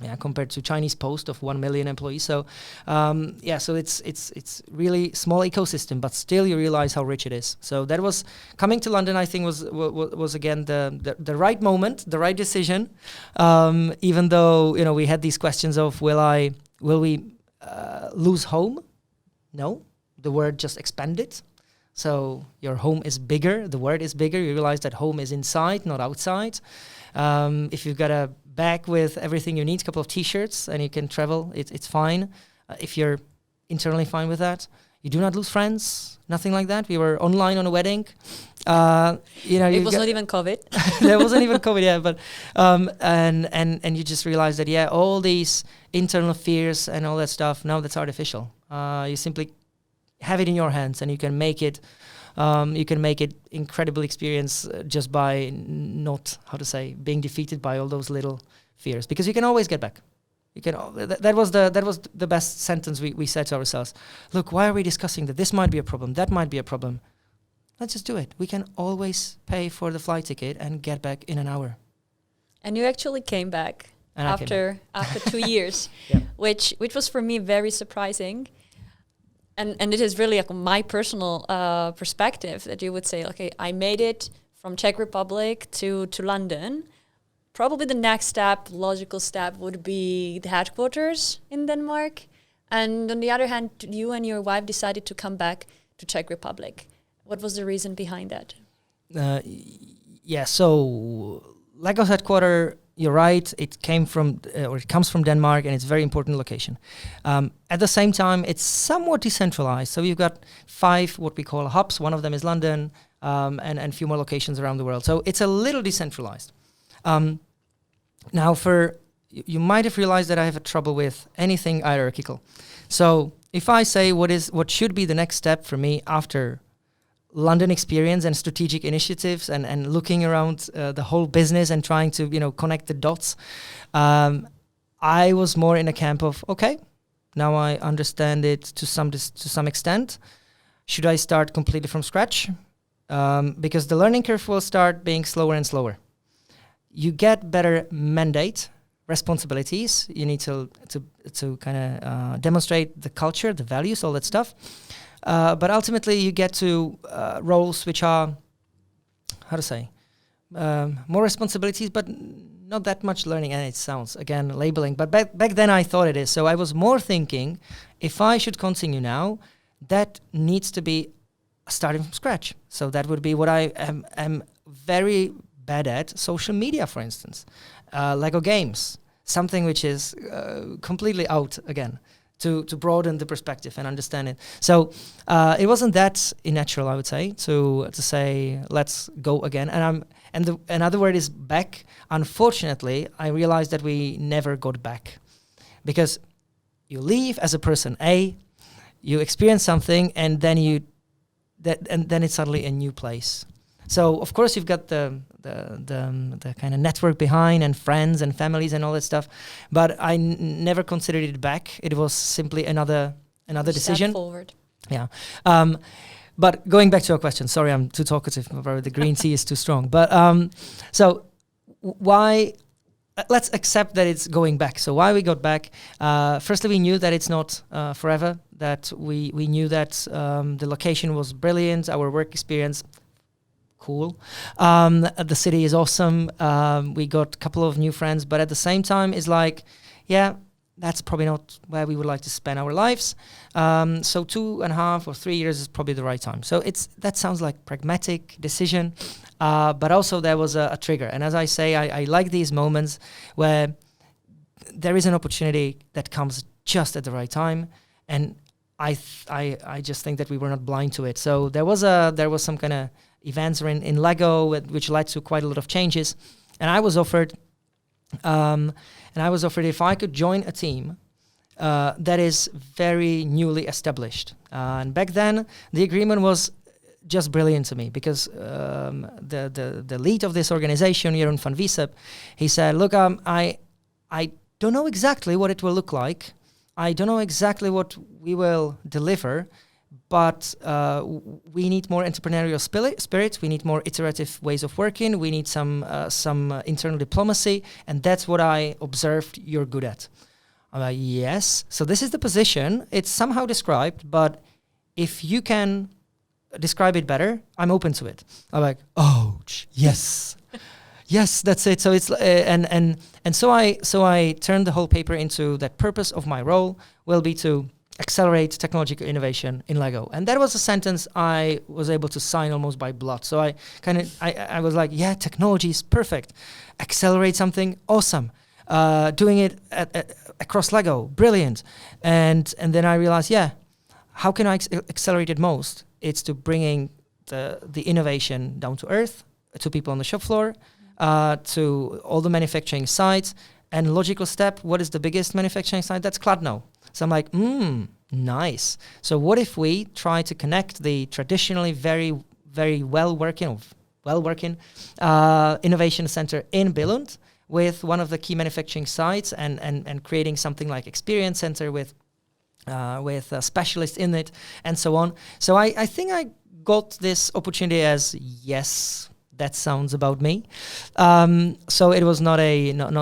Yeah, compared to Chinese Post of 1 million employees. So, so it's really small ecosystem, but still you realize how rich it is. So that was coming to London. I think was again the right moment, the right decision. Even though we had these questions of will we lose home? No, the word just expanded. So your home is bigger. The word is bigger. You realize that home is inside, not outside. If you've got a bag with everything you need, a couple of T-shirts, and you can travel, it's fine. If you're internally fine with that, you do not lose friends, nothing like that. We were online on a wedding. It was not even COVID. There wasn't even COVID, yeah. But and you just realize that all these internal fears and all that stuff, now that's artificial. You simply have it in your hands, and you can make it. You can make it incredible experience just by not, being defeated by all those little fears, because you can always get back. You can. That was the best sentence we said to ourselves. Look, why are we discussing that? This might be a problem. That might be a problem. Let's just do it. We can always pay for the flight ticket and get back in an hour. And you actually came back after 2 years, which was for me very surprising. And it is really like my personal perspective that you would say, okay, I made it from Czech Republic to London. Probably the next step, logical step, would be the headquarters in Denmark. And on the other hand, you and your wife decided to come back to Czech Republic. What was the reason behind that? So Lego's headquarters, you're right, it comes from Denmark, and it's a very important location. At the same time, it's somewhat decentralized. So you've got 5 what we call hubs. One of them is London, and a few more locations around the world. So it's a little decentralized. Now, you might have realized that I have a trouble with anything hierarchical. So if I say what should be the next step for me after London experience and strategic initiatives and looking around the whole business and trying to connect the dots, I was more in a camp of, okay, now I understand it to some extent. Should I start completely from scratch? Because the learning curve will start being slower and slower. You get better mandate, responsibilities. You need to kind of demonstrate the culture, the values, all that stuff. But ultimately, you get to roles which are, more responsibilities, but not that much learning. And it sounds, again, labeling. But back then I thought it is. So I was more thinking, if I should continue now, that needs to be starting from scratch. So that would be what I am very bad at, social media, for instance. Lego games, something which is completely out again. To broaden the perspective and understand it. So it wasn't that unnatural, I would say, to say let's go again. And another word is back. Unfortunately, I realized that we never got back, because you leave as a person A, you experience something, and then then it's suddenly a new place. So of course you've got the kind of network behind, and friends and families and all that stuff, but I never considered it back. It was simply another decision. Step forward. Yeah. But going back to your question, sorry, I'm too talkative. The green tea is too strong. But so why? Let's accept that it's going back. So why we got back? Firstly, we knew that it's not forever. That we knew that the location was brilliant. Our work experience. Cool. The city is awesome. We got a couple of new friends, but at the same time, it's like, yeah, that's probably not where we would like to spend our lives. So 2.5 or 3 years is probably the right time. So that sounds like pragmatic decision, but also there was a trigger. And as I say, I like these moments where there is an opportunity that comes just at the right time, and I just think that we were not blind to it. So there was some kind of events in Lego, which led to quite a lot of changes, and I was offered if I could join a team that is very newly established. And back then, the agreement was just brilliant to me, because the lead of this organization, Jeroen van Wiesep, he said, "Look, I don't know exactly what it will look like. I don't know exactly what we will deliver." But we need more entrepreneurial spirit. We need more iterative ways of working. We need some internal diplomacy, and that's what I observed you're good at. I'm like, yes. So this is the position. It's somehow described, but if you can describe it better, I'm open to it. I'm like, oh, yes, yes, that's it. So it's so I turned the whole paper into that purpose of my role will be to accelerate technological innovation in Lego. And that was a sentence I was able to sign almost by blood. So I was like, yeah, technology is perfect. Accelerate something, awesome. Doing it across Lego, brilliant. And then I realized, yeah, how can I accelerate it most? It's to bringing the innovation down to earth, to people on the shop floor, to all the manufacturing sites. And logical step, what is the biggest manufacturing site? That's Kladno. So I'm like, nice. So what if we try to connect the traditionally very, very well-working innovation center in Billund with one of the key manufacturing sites, and creating something like experience center with specialists in it, and so on. So I think I got this opportunity as, yes, that sounds about me. So it was not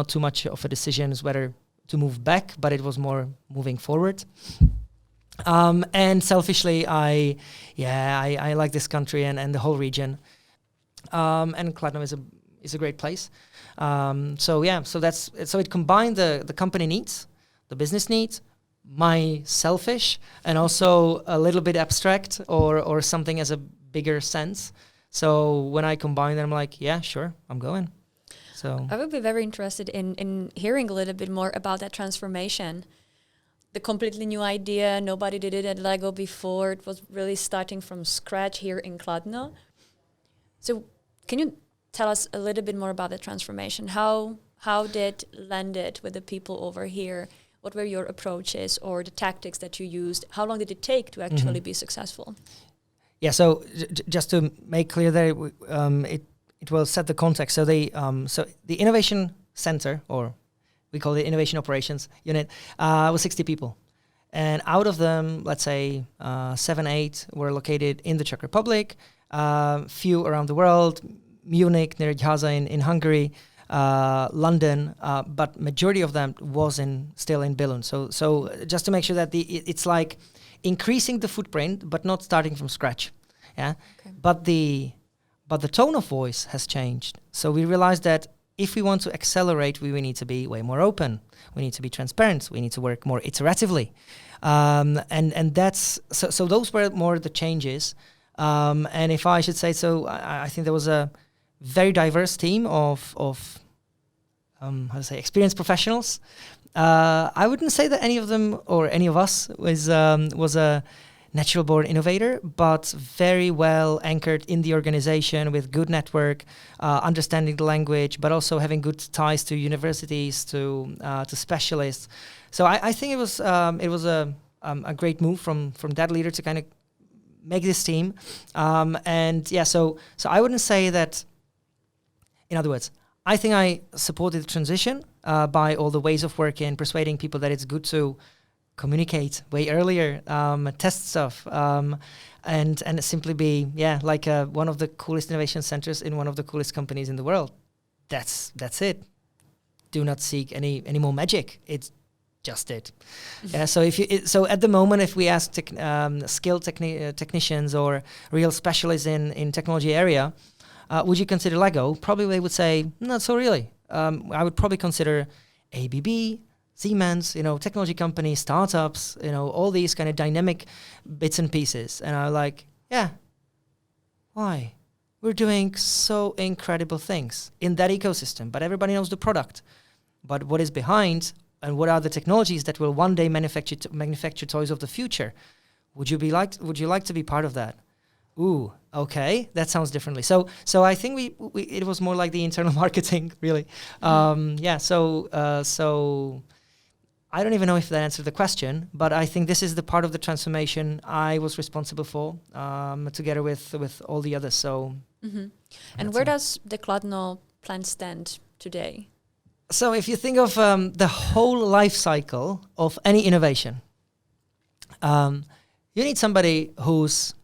too much of a decision as whether to move back, but it was more moving forward. And selfishly, I like this country and the whole region. And Kladno is a great place. So it combined the company needs, the business needs, my selfish, and also a little bit abstract or something as a bigger sense. So when I combine them, I'm like, yeah, sure, I'm going. So I would be very interested in hearing a little bit more about that transformation. The completely new idea, nobody did it at Lego before. It was really starting from scratch here in Kladno. So can you tell us a little bit more about the transformation? How did land it with the people over here? What were your approaches or the tactics that you used? How long did it take to actually be successful? Yeah, so just to make clear that it will set the context. So the Innovation Center, or we call it Innovation Operations Unit, was 60 people. And out of them, let's say 7, 8 were located in the Czech Republic, few around the world, Munich, Nyíregyháza in Hungary, London, but majority of them was still in Billund. So just to make sure that it's like increasing the footprint, but not starting from scratch. Yeah, okay. But but the tone of voice has changed. So we realized that if we want to accelerate, we need to be way more open. We need to be transparent. We need to work more iteratively. And that's so those were more the changes. And if I should say so, I think there was a very diverse team of experienced professionals. I wouldn't say that any of them or any of us was a natural born innovator, but very well anchored in the organization with good network, understanding the language, but also having good ties to universities, to specialists. So I think it was a great move from that leader to kind of make this team. So I wouldn't say that. In other words, I think I supported the transition by all the ways of working, persuading people that it's good to communicate way earlier, test stuff, and simply be one of the coolest innovation centers in one of the coolest companies in the world. That's it. Do not seek any more magic. It's just it. Yeah. So at the moment, if we ask skilled technicians or real specialists in technology area, would you consider Lego? Probably they would say not so really. I would probably consider ABB, Siemens, technology companies, startups, all these kind of dynamic bits and pieces. And I'm like, yeah, why? We're doing so incredible things in that ecosystem, but everybody knows the product. But what is behind and what are the technologies that will one day manufacture toys of the future? Would you like to be part of that? Ooh, okay, that sounds differently. So I think we it was more like the internal marketing, really. So I don't even know if that answered the question, but I think this is the part of the transformation I was responsible for, together with all the others. So, and where does the Kladno plant stand today? So if you think of the whole life cycle of any innovation, you need somebody who's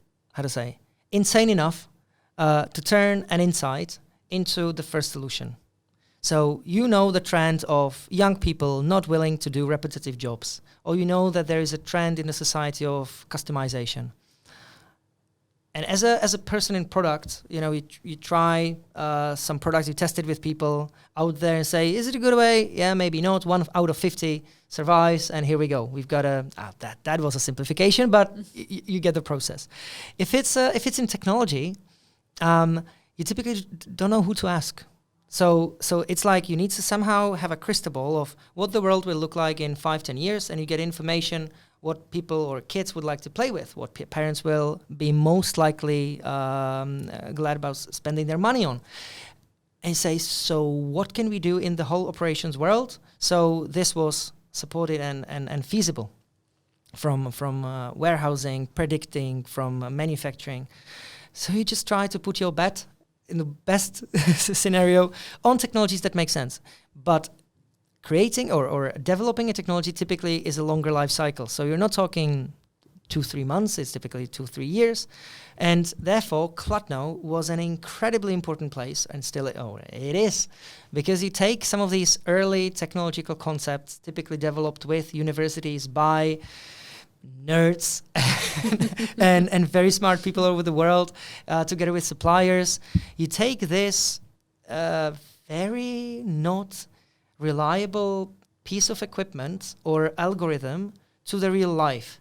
insane enough to turn an insight into the first solution. So the trend of young people not willing to do repetitive jobs, or that there is a trend in the society of customization. And as a person in product, you try some products, you test it with people out there and say, is it a good way? Yeah, maybe not. 1 out of 50 survives, and here we go. We've got that was a simplification, but you get the process. If it's in technology, you typically don't know who to ask. So it's like you need to somehow have a crystal ball of what the world will look like in 5-10 years, and you get information what people or kids would like to play with, what parents will be most likely glad about spending their money on. And say, so what can we do in the whole operations world? So this was supported and feasible from warehousing, predicting, from manufacturing. So you just try to put your bet in the best scenario on technologies that make sense. But creating or developing a technology typically is a longer life cycle. So you're not talking 2-3 months, it's typically 2-3 years. And therefore, Kladno was an incredibly important place, and still it is, because you take some of these early technological concepts typically developed with universities by nerds and very smart people over the world, together with suppliers. You take this very not reliable piece of equipment or algorithm to the real life.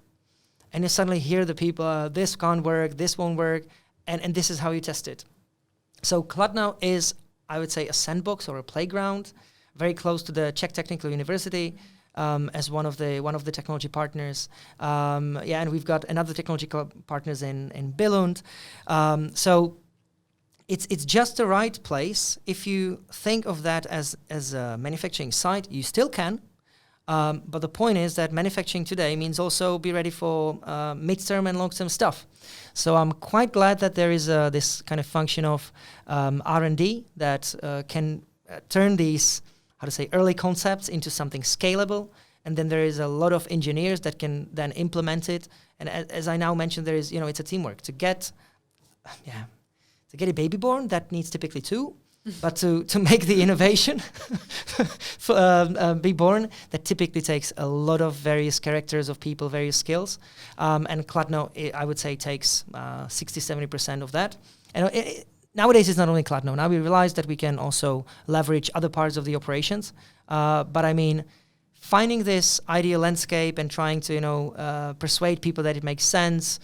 And you suddenly hear the people, this can't work, this won't work, and this is how you test it. So Kladno is, I would say, a sandbox or a playground, very close to the Czech Technical University, as one of the technology partners. And we've got another technological partners in Billund. So it's just the right place. If you think of that as a manufacturing site, you still can. But the point is that manufacturing today means also be ready for midterm and long-term stuff. So I'm quite glad that there is this kind of function of R&D that can turn these, early concepts into something scalable. And then there is a lot of engineers that can then implement it. And as I now mentioned, there is, it's a teamwork. To get a baby born, that needs typically 2. But to make the innovation be born, that typically takes a lot of various characters of people, various skills. And Kladno, I would say, takes 60-70% of that. And nowadays it's not only Kladno. Now we realize that we can also leverage other parts of the operations. But I mean, finding this ideal landscape and trying to persuade people that it makes sense,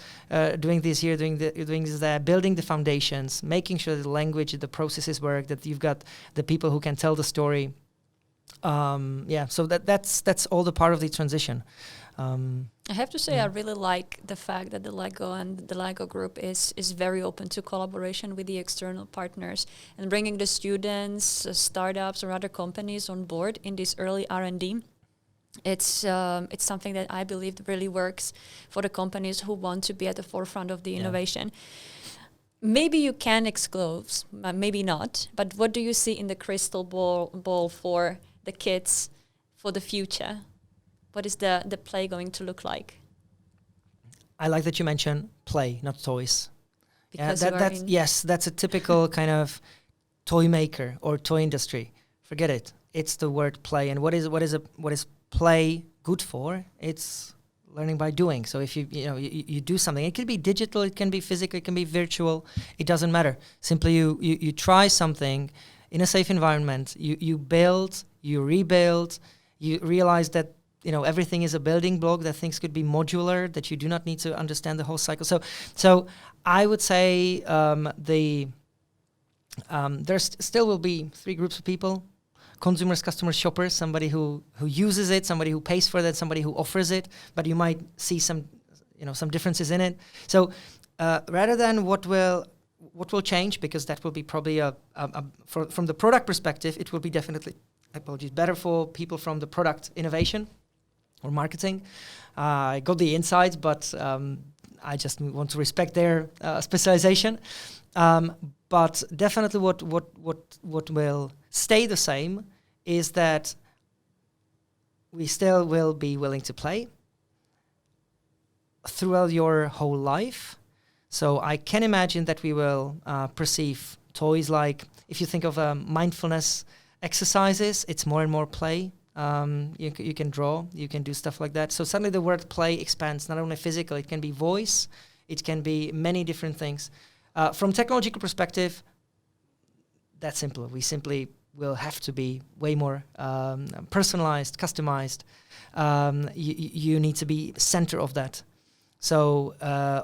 doing this here, doing this there, building the foundations, making sure that the language, the processes work, that you've got the people who can tell the story. So that's all the part of the transition. I have to say, I really like the fact that the Lego and the Lego group is very open to collaboration with the external partners and bringing the students, startups, or other companies on board in this early R&D. It's something that I believe really works for the companies who want to be at the forefront of the innovation. Maybe you can disclose, maybe not, but what do you see in the crystal ball for the kids for the future? What is the play going to look like? I like that you mentioned play, not toys. Because that's a typical kind of toy maker or toy industry. Forget it. It's the word play. And what is play good for? It's learning by doing. So if you do something, it can be digital, it can be physical, it can be virtual. It doesn't matter. Simply you try something in a safe environment. You build, you rebuild. You realize that everything is a building block, that things could be modular, that you do not need to understand the whole cycle. So I would say there still will be three groups of people: consumers, customers, shoppers, somebody who uses it, somebody who pays for that, somebody who offers it, but you might see some differences in it. So rather than what will change, because that will be probably from the product perspective, it will be definitely, better for people from the product innovation or marketing. I got the insights, but I just want to respect their specialization. But definitely, what will stay the same is that we still will be willing to play throughout your whole life. So I can imagine that we will perceive toys like, if you think of mindfulness exercises, it's more and more play. You can draw, you can do stuff like that. So suddenly the word play expands, not only physical, it can be voice, it can be many different things. From technological perspective, that's simple. We simply will have to be way more personalized, customized. You need to be center of that. So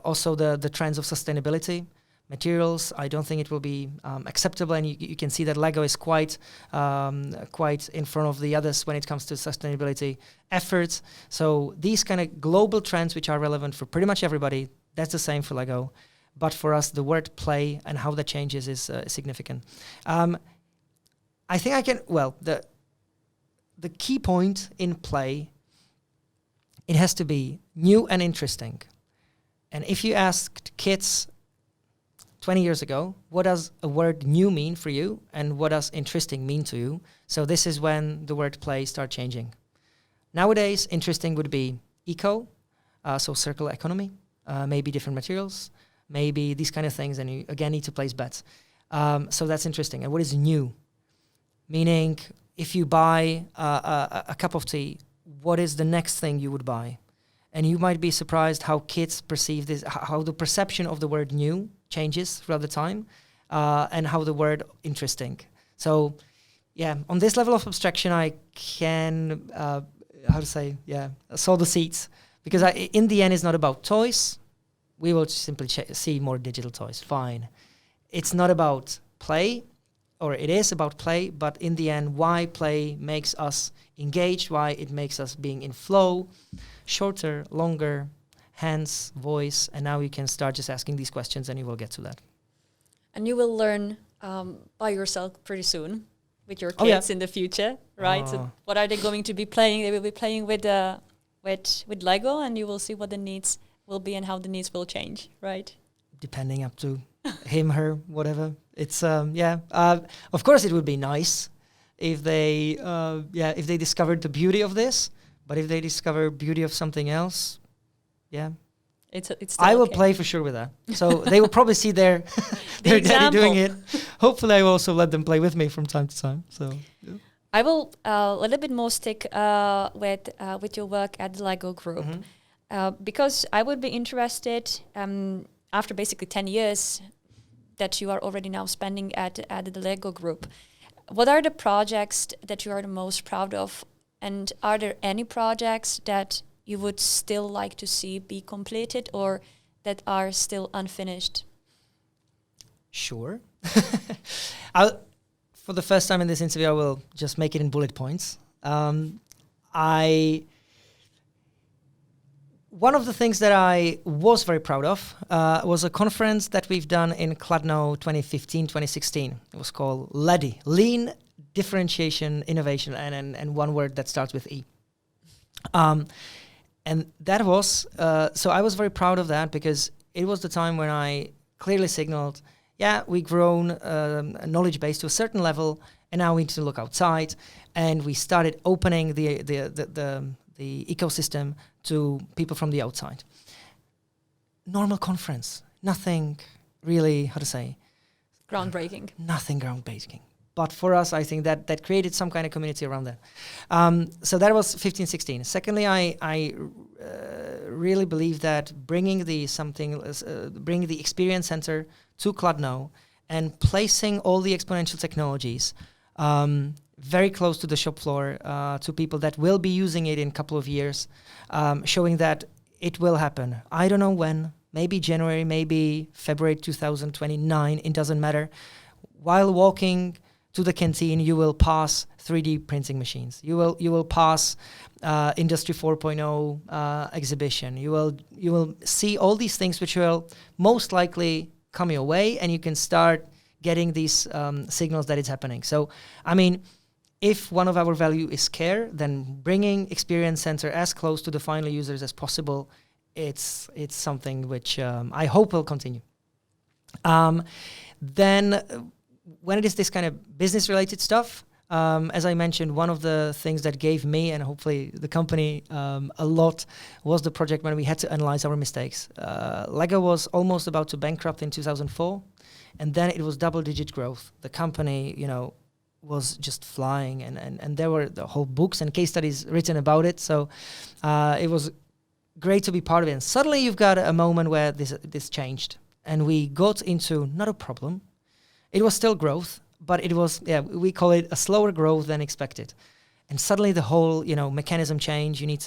also the trends of sustainability, materials, I don't think it will be acceptable, and you can see that Lego is quite in front of the others when it comes to sustainability efforts. So these kind of global trends, which are relevant for pretty much everybody, that's the same for Lego. But for us, the word play and how that changes is significant. I think the key point in play, it has to be new and interesting. And if you asked kids 20 years ago, what does a word new mean for you, and what does interesting mean to you? So this is when the word play start changing. Nowadays, interesting would be eco, so circular economy, maybe different materials, maybe these kind of things, and you again need to place bets. So that's interesting. And what is new? Meaning, if you buy a cup of tea, what is the next thing you would buy? And you might be surprised how kids perceive this, how the perception of the word new changes throughout the time, and how the word interesting. So, on this level of abstraction, I can, sow the seeds. Because in the end, it's not about toys. We will simply see more digital toys, fine. It's not about play, or it is about play, but in the end, why play makes us engaged, why it makes us being in flow, shorter, longer, hands, voice, and now you can start just asking these questions and you will get to that. And you will learn by yourself pretty soon with your kids in the future, right? So what are they going to be playing? They will be playing with Lego, and you will see what the needs will be and how the needs will change, right? Depending up to him, her, whatever. It's of course it would be nice if they discovered the beauty of this, but if they discover beauty of something else, it's I will play for sure with that. So they will probably see their daddy doing it. Hopefully I will also let them play with me from time to time. So I will a little bit more stick with your work at the Lego Group, because I would be interested after basically 10 years that you are already now spending at the Lego Group. What are the projects that you are the most proud of? And are there any projects that you would still like to see be completed or that are still unfinished? Sure. For the first time in this interview, I will just make it in bullet points. One of the things that I was very proud of was a conference that we've done in Kladno 2015-2016. It was called LEDI, Lean Differentiation Innovation, and one word that starts with E. And that was, so I was very proud of that because it was the time when I clearly signaled, yeah, we've grown a knowledge base to a certain level, and now we need to look outside. And we started opening the ecosystem to people from the outside. Normal conference, nothing really, how to say? Groundbreaking. Nothing groundbreaking. But for us, I think that created some kind of community around that. So that was 15-16. Secondly, I really believe that bringing the experience center to Kladno and placing all the exponential technologies very close to the shop floor, to people that will be using it in a couple of years, showing that it will happen. I don't know when, maybe January, maybe February 2029, it doesn't matter. While walking to the canteen, you will pass 3D printing machines. You will pass Industry 4.0 exhibition. You will see all these things which will most likely come your way, and you can start getting these signals that it's happening. So, I mean, if one of our value is care, then bringing Experience Center as close to the final users as possible, it's something which I hope will continue. Then, when it is this kind of business-related stuff, as I mentioned, one of the things that gave me and hopefully the company a lot was the project when we had to analyze our mistakes. Lego was almost about to bankrupt in 2004, and then it was double-digit growth. The company, was just flying, and there were the whole books and case studies written about it. So it was great to be part of it. And suddenly you've got a moment where this changed, and we got into not a problem. It was still growth, but it was, we call it a slower growth than expected. And suddenly the whole, mechanism changed. You need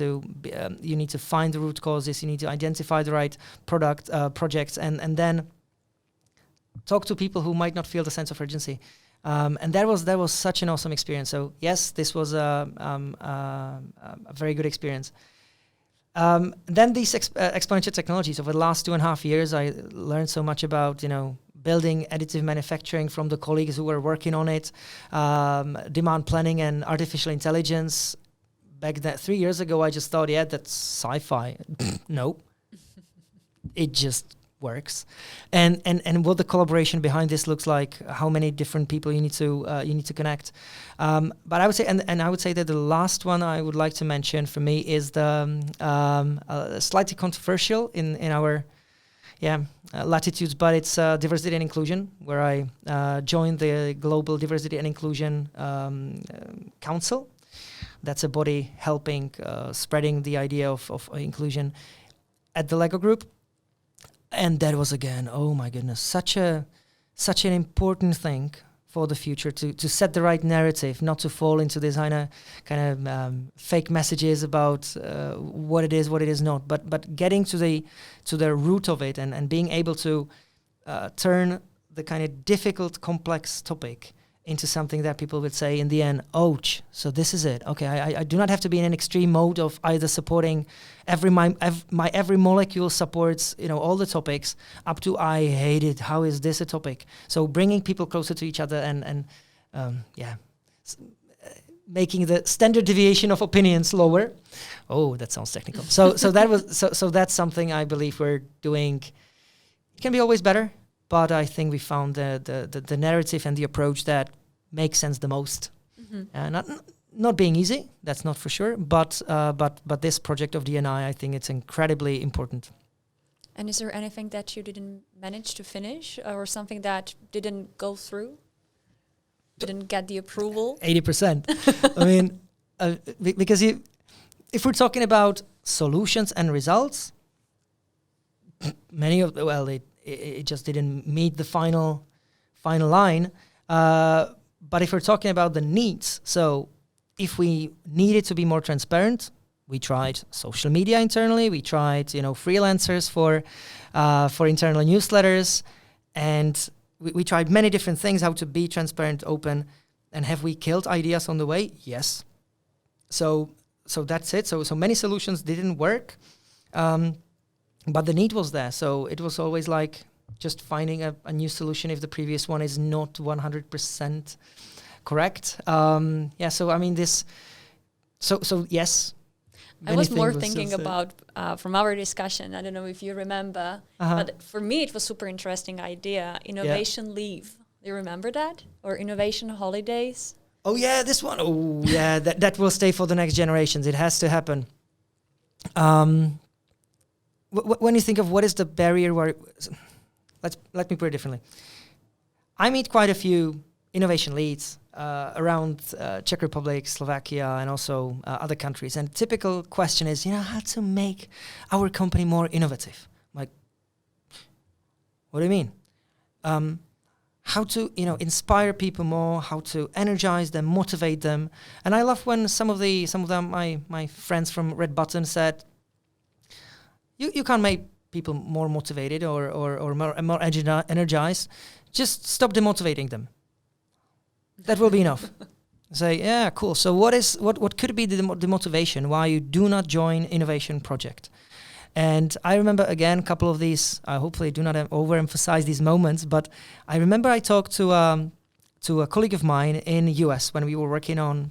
to find the root causes. You need to identify the right projects, and then talk to people who might not feel the sense of urgency. And that was such an awesome experience. So yes, this was a very good experience. Then these exponential technologies. Over the last 2.5 years, I learned so much about, building additive manufacturing from the colleagues who were working on it, demand planning and artificial intelligence. Back then, 3 years ago, I just thought, that's sci-fi. No, it just works. And what the collaboration behind this looks like, how many different people you need to connect. But I would say, and I would say that the last one I would like to mention for me is the slightly controversial in our latitudes, but it's diversity and inclusion, where I joined the Global Diversity and Inclusion Council. That's a body helping spreading the idea of inclusion at the Lego Group. And that was, again, oh my goodness, such an important thing for the future, to set the right narrative, not to fall into this kind of fake messages about what it is not, but getting to the root of it, and being able to turn the kind of difficult, complex topic into something that people would say in the end, ouch, so this is it. Okay, I do not have to be in an extreme mode of either supporting every molecule supports, all the topics, up to I hate it, how is this a topic? So bringing people closer to each other and making the standard deviation of opinions lower. Oh, that sounds technical. So that's something I believe we're doing. It can be always better, but I think we found the narrative and the approach that makes sense the most. Mm-hmm. Not being easy, that's not for sure, but this project of DNI, I think it's incredibly important. And is there anything that you didn't manage to finish, or something that didn't go through? Didn't get the approval? 80%. I mean, because if we're talking about solutions and results, many of it just didn't meet the final line. But if we're talking about the needs, so if we needed to be more transparent, we tried social media internally. We tried, freelancers for internal newsletters, and we tried many different things how to be transparent, open. And have we killed ideas on the way? Yes. So that's it. So many solutions didn't work, but the need was there. So it was always like just finding a new solution if the previous one is not 100% correct. So I mean this. So yes. I was more thinking about from our discussion. I don't know if you remember, but for me it was super interesting idea. Innovation leave. Do you remember that? Or innovation holidays? Oh yeah, this one. Oh yeah, that will stay for the next generations. It has to happen. When you think of what is the barrier, let me put it differently. I meet quite a few innovation leads around Czech Republic, Slovakia, and also other countries. And typical question is, how to make our company more innovative. Like, what do you mean? How to, inspire people more, how to energize them, motivate them. And I love when some of them, my friends from Red Button said, you can't make people more motivated or more energized. Just stop demotivating them. That will be enough. Say, yeah, cool. So what could be the motivation why you do not join innovation project? And I remember, again, a couple of these, I hopefully do not overemphasize these moments, but I remember I talked to a colleague of mine in the US when we were working on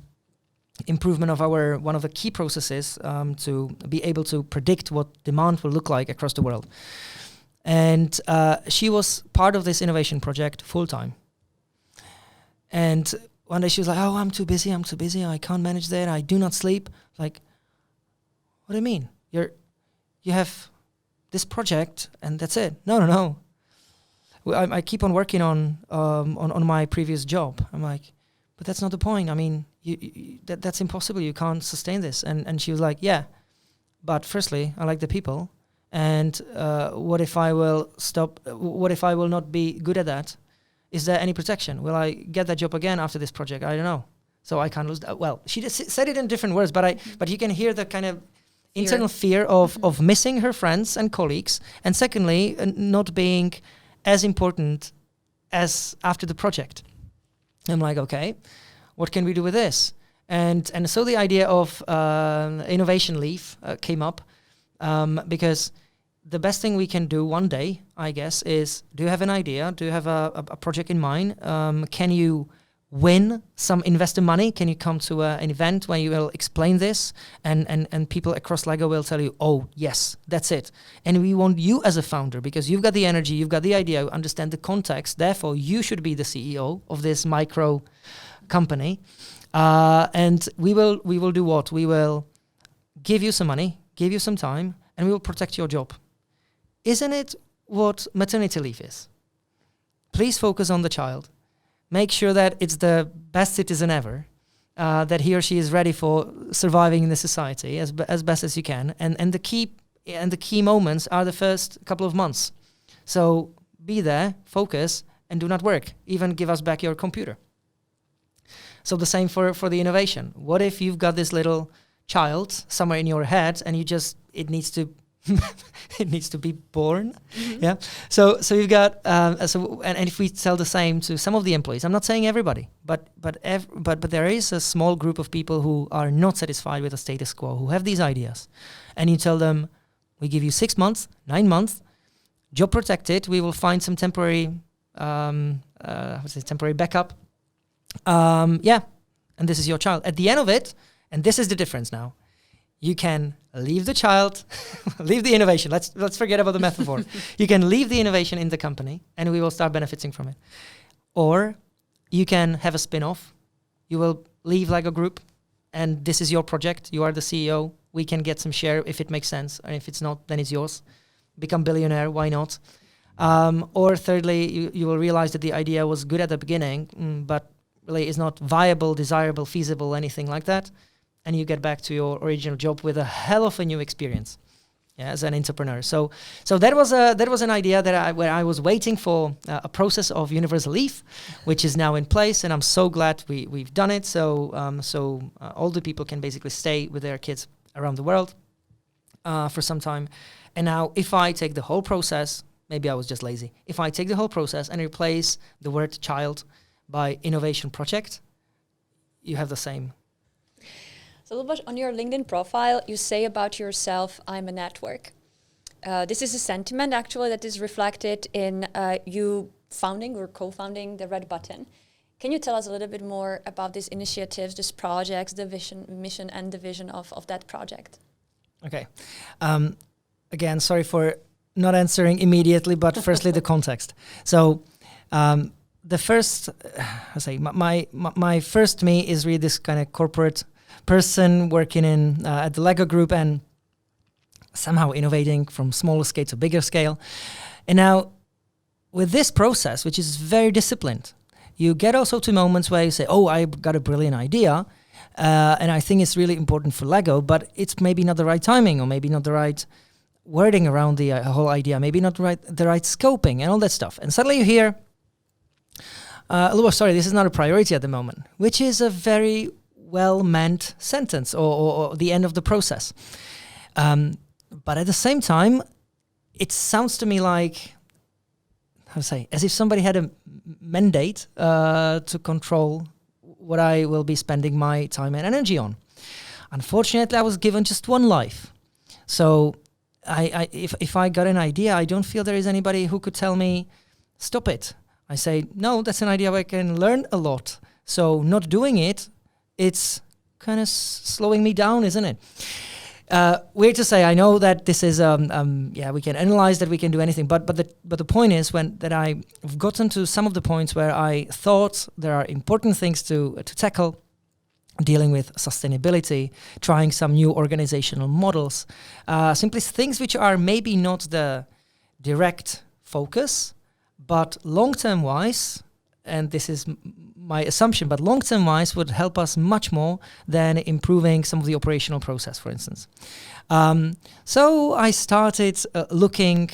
improvement of one of the key processes to be able to predict what demand will look like across the world. And she was part of this innovation project full-time. And one day she was like, oh, I'm too busy, I can't manage that, I do not sleep. Like, what do you mean? You have this project and that's it. No. I keep on working on my previous job. I'm like, but that's not the point. I mean, that's impossible. You can't sustain this. And she was like, yeah, but firstly, I like the people. And what if I will stop? What if I will not be good at that? Is there any protection? Will I get that job again after this project? I don't know. So I can't lose that. Well, she just said it in different words, but you can hear the kind of internal fear of missing her friends and colleagues, and secondly, not being as important as after the project. I'm like, okay, what can we do with this? And so the idea of innovation leave came up because the best thing we can do one day, I guess, is, do you have an idea? Do you have a project in mind? Can you win some investor money? Can you come to an event where you will explain this and people across LEGO will tell you, oh, yes, that's it. And we want you as a founder because you've got the energy, you've got the idea, you understand the context. Therefore, you should be the CEO of this micro company. And we will do what? We will give you some money, give you some time, and we will protect your job. Isn't it what maternity leave is? Please focus on the child. Make sure that it's the best citizen ever, that he or she is ready for surviving in the society as best as you can. And the key moments are the first couple of months. So be there, focus, and do not work. Even give us back your computer. So the same for the innovation. What if you've got this little child somewhere in your head and it needs to it needs to be born. Mm-hmm. Yeah. So you've got and if we tell the same to some of the employees, I'm not saying everybody, but there is a small group of people who are not satisfied with the status quo, who have these ideas, and you tell them, we give you 6 months, 9 months, job protected. We will find some temporary temporary backup. And this is your child. At the end of it, and this is the difference now. You can leave the child, leave the innovation. Let's forget about the metaphor. You can leave the innovation in the company, and we will start benefiting from it. Or you can have a spin-off. You will leave LEGO Group, and this is your project. You are the CEO. We can get some share if it makes sense, and if it's not, then it's yours. Become billionaire. Why not? Or thirdly, you will realize that the idea was good at the beginning, but really is not viable, desirable, feasible, anything like that. And you get back to your original job with a hell of a new experience. as an entrepreneur. So that was an idea that where I was waiting for a process of Universal Leaf, which is now in place, and I'm so glad we've done it. So older people can basically stay with their kids around the world for some time. And now, if I take the whole process, maybe I was just lazy. If I take the whole process and replace the word child by innovation project, you have the same. So, Lubos, on your LinkedIn profile, you say about yourself, I'm a network. This is a sentiment actually that is reflected in you founding or co-founding the Red Button. Can you tell us a little bit more about these initiatives, these projects, the vision, mission and the vision of that project? Okay. Again, sorry for not answering immediately, but firstly, the context. So the first, my first me is really this kind of corporate person working in at the Lego Group and somehow innovating from smaller scale to bigger scale. And now with this process, which is very disciplined, you get also to moments where you say, oh, I got a brilliant idea. And I think it's really important for Lego, but it's maybe not the right timing or maybe not the right wording around the whole idea, maybe not the right scoping and all that stuff. And suddenly you hear, sorry, this is not a priority at the moment, which is a very well-meant sentence or the end of the process. But at the same time, it sounds to me like, as if somebody had a mandate to control what I will be spending my time and energy on. Unfortunately, I was given just one life. So if I got an idea, I don't feel there is anybody who could tell me, stop it. I say, no, that's an idea where I can learn a lot. So not doing it, it's kind of slowing me down, isn't it? Weird to say, I know that this is, we can analyze that, we can do anything, but the point is that I've gotten to some of the points where I thought there are important things to tackle, dealing with sustainability, trying some new organizational models, simply things which are maybe not the direct focus, but long-term wise, and this is my assumption, but long-term wise would help us much more than improving some of the operational process, for instance. So I started looking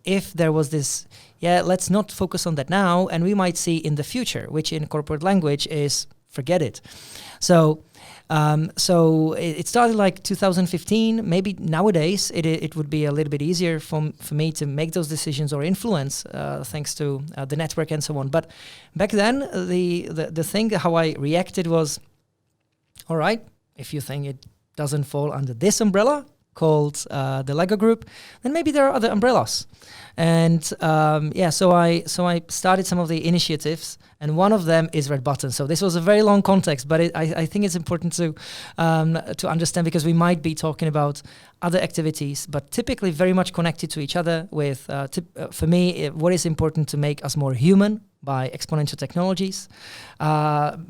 if there was this, let's not focus on that now, and we might see in the future, which in corporate language is forget it. So it started like 2015. Maybe nowadays it would be a little bit easier for me to make those decisions or influence thanks to the network and so on. But back then, the thing how I reacted was, all right, if you think it doesn't fall under this umbrella called the Lego Group, then maybe there are other umbrellas. And so I started some of the initiatives, and one of them is Red Button. So this was a very long context, but I think it's important to understand, because we might be talking about other activities, but typically very much connected to each other. With for me, what is important to make us more human by exponential technologies,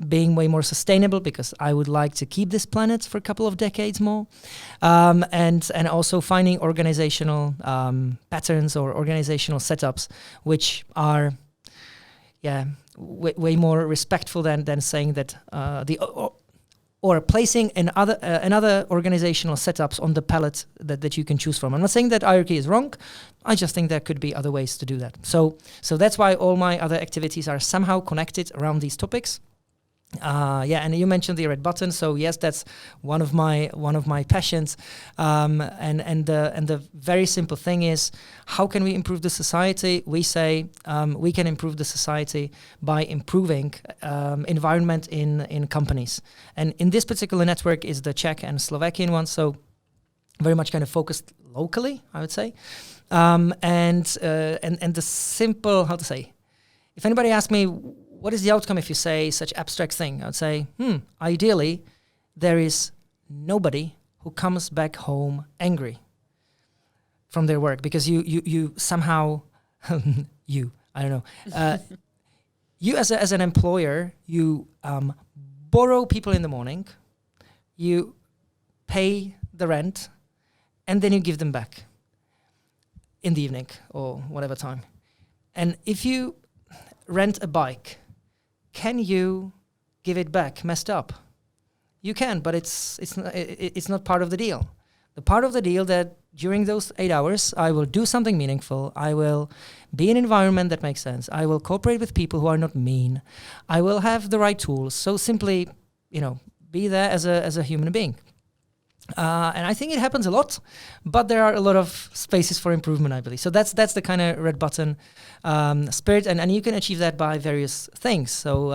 being way more sustainable, because I would like to keep this planet for a couple of decades more, and also finding organizational patterns or organizational setups which are way more respectful than saying that or placing another organizational setups on the palette that you can choose from. I'm not saying that hierarchy is wrong. I just think there could be other ways to do that. So that's why all my other activities are somehow connected around these topics. And you mentioned the Red Button. So yes, that's one of my passions. And the very simple thing is, how can we improve the society? We say we can improve the society by improving environment in companies. And in this particular network is the Czech and Slovakian one. So very much kind of focused locally, I would say. And the simple, if anybody asks me, what is the outcome if you say such abstract thing? I would say, ideally, there is nobody who comes back home angry from their work, because you somehow, I don't know, you as an employer, you borrow people in the morning, you pay the rent, and then you give them back in the evening or whatever time. And if you rent a bike, can you give it back messed up? You can, but it's not part of the deal. The part of the deal that during those 8 hours, I will do something meaningful. I will be in an environment that makes sense. I will cooperate with people who are not mean. I will have the right tools. So simply, be there as a human being. And I think it happens a lot, but there are a lot of spaces for improvement, I believe. So that's the kind of Red Button spirit, and you can achieve that by various things. So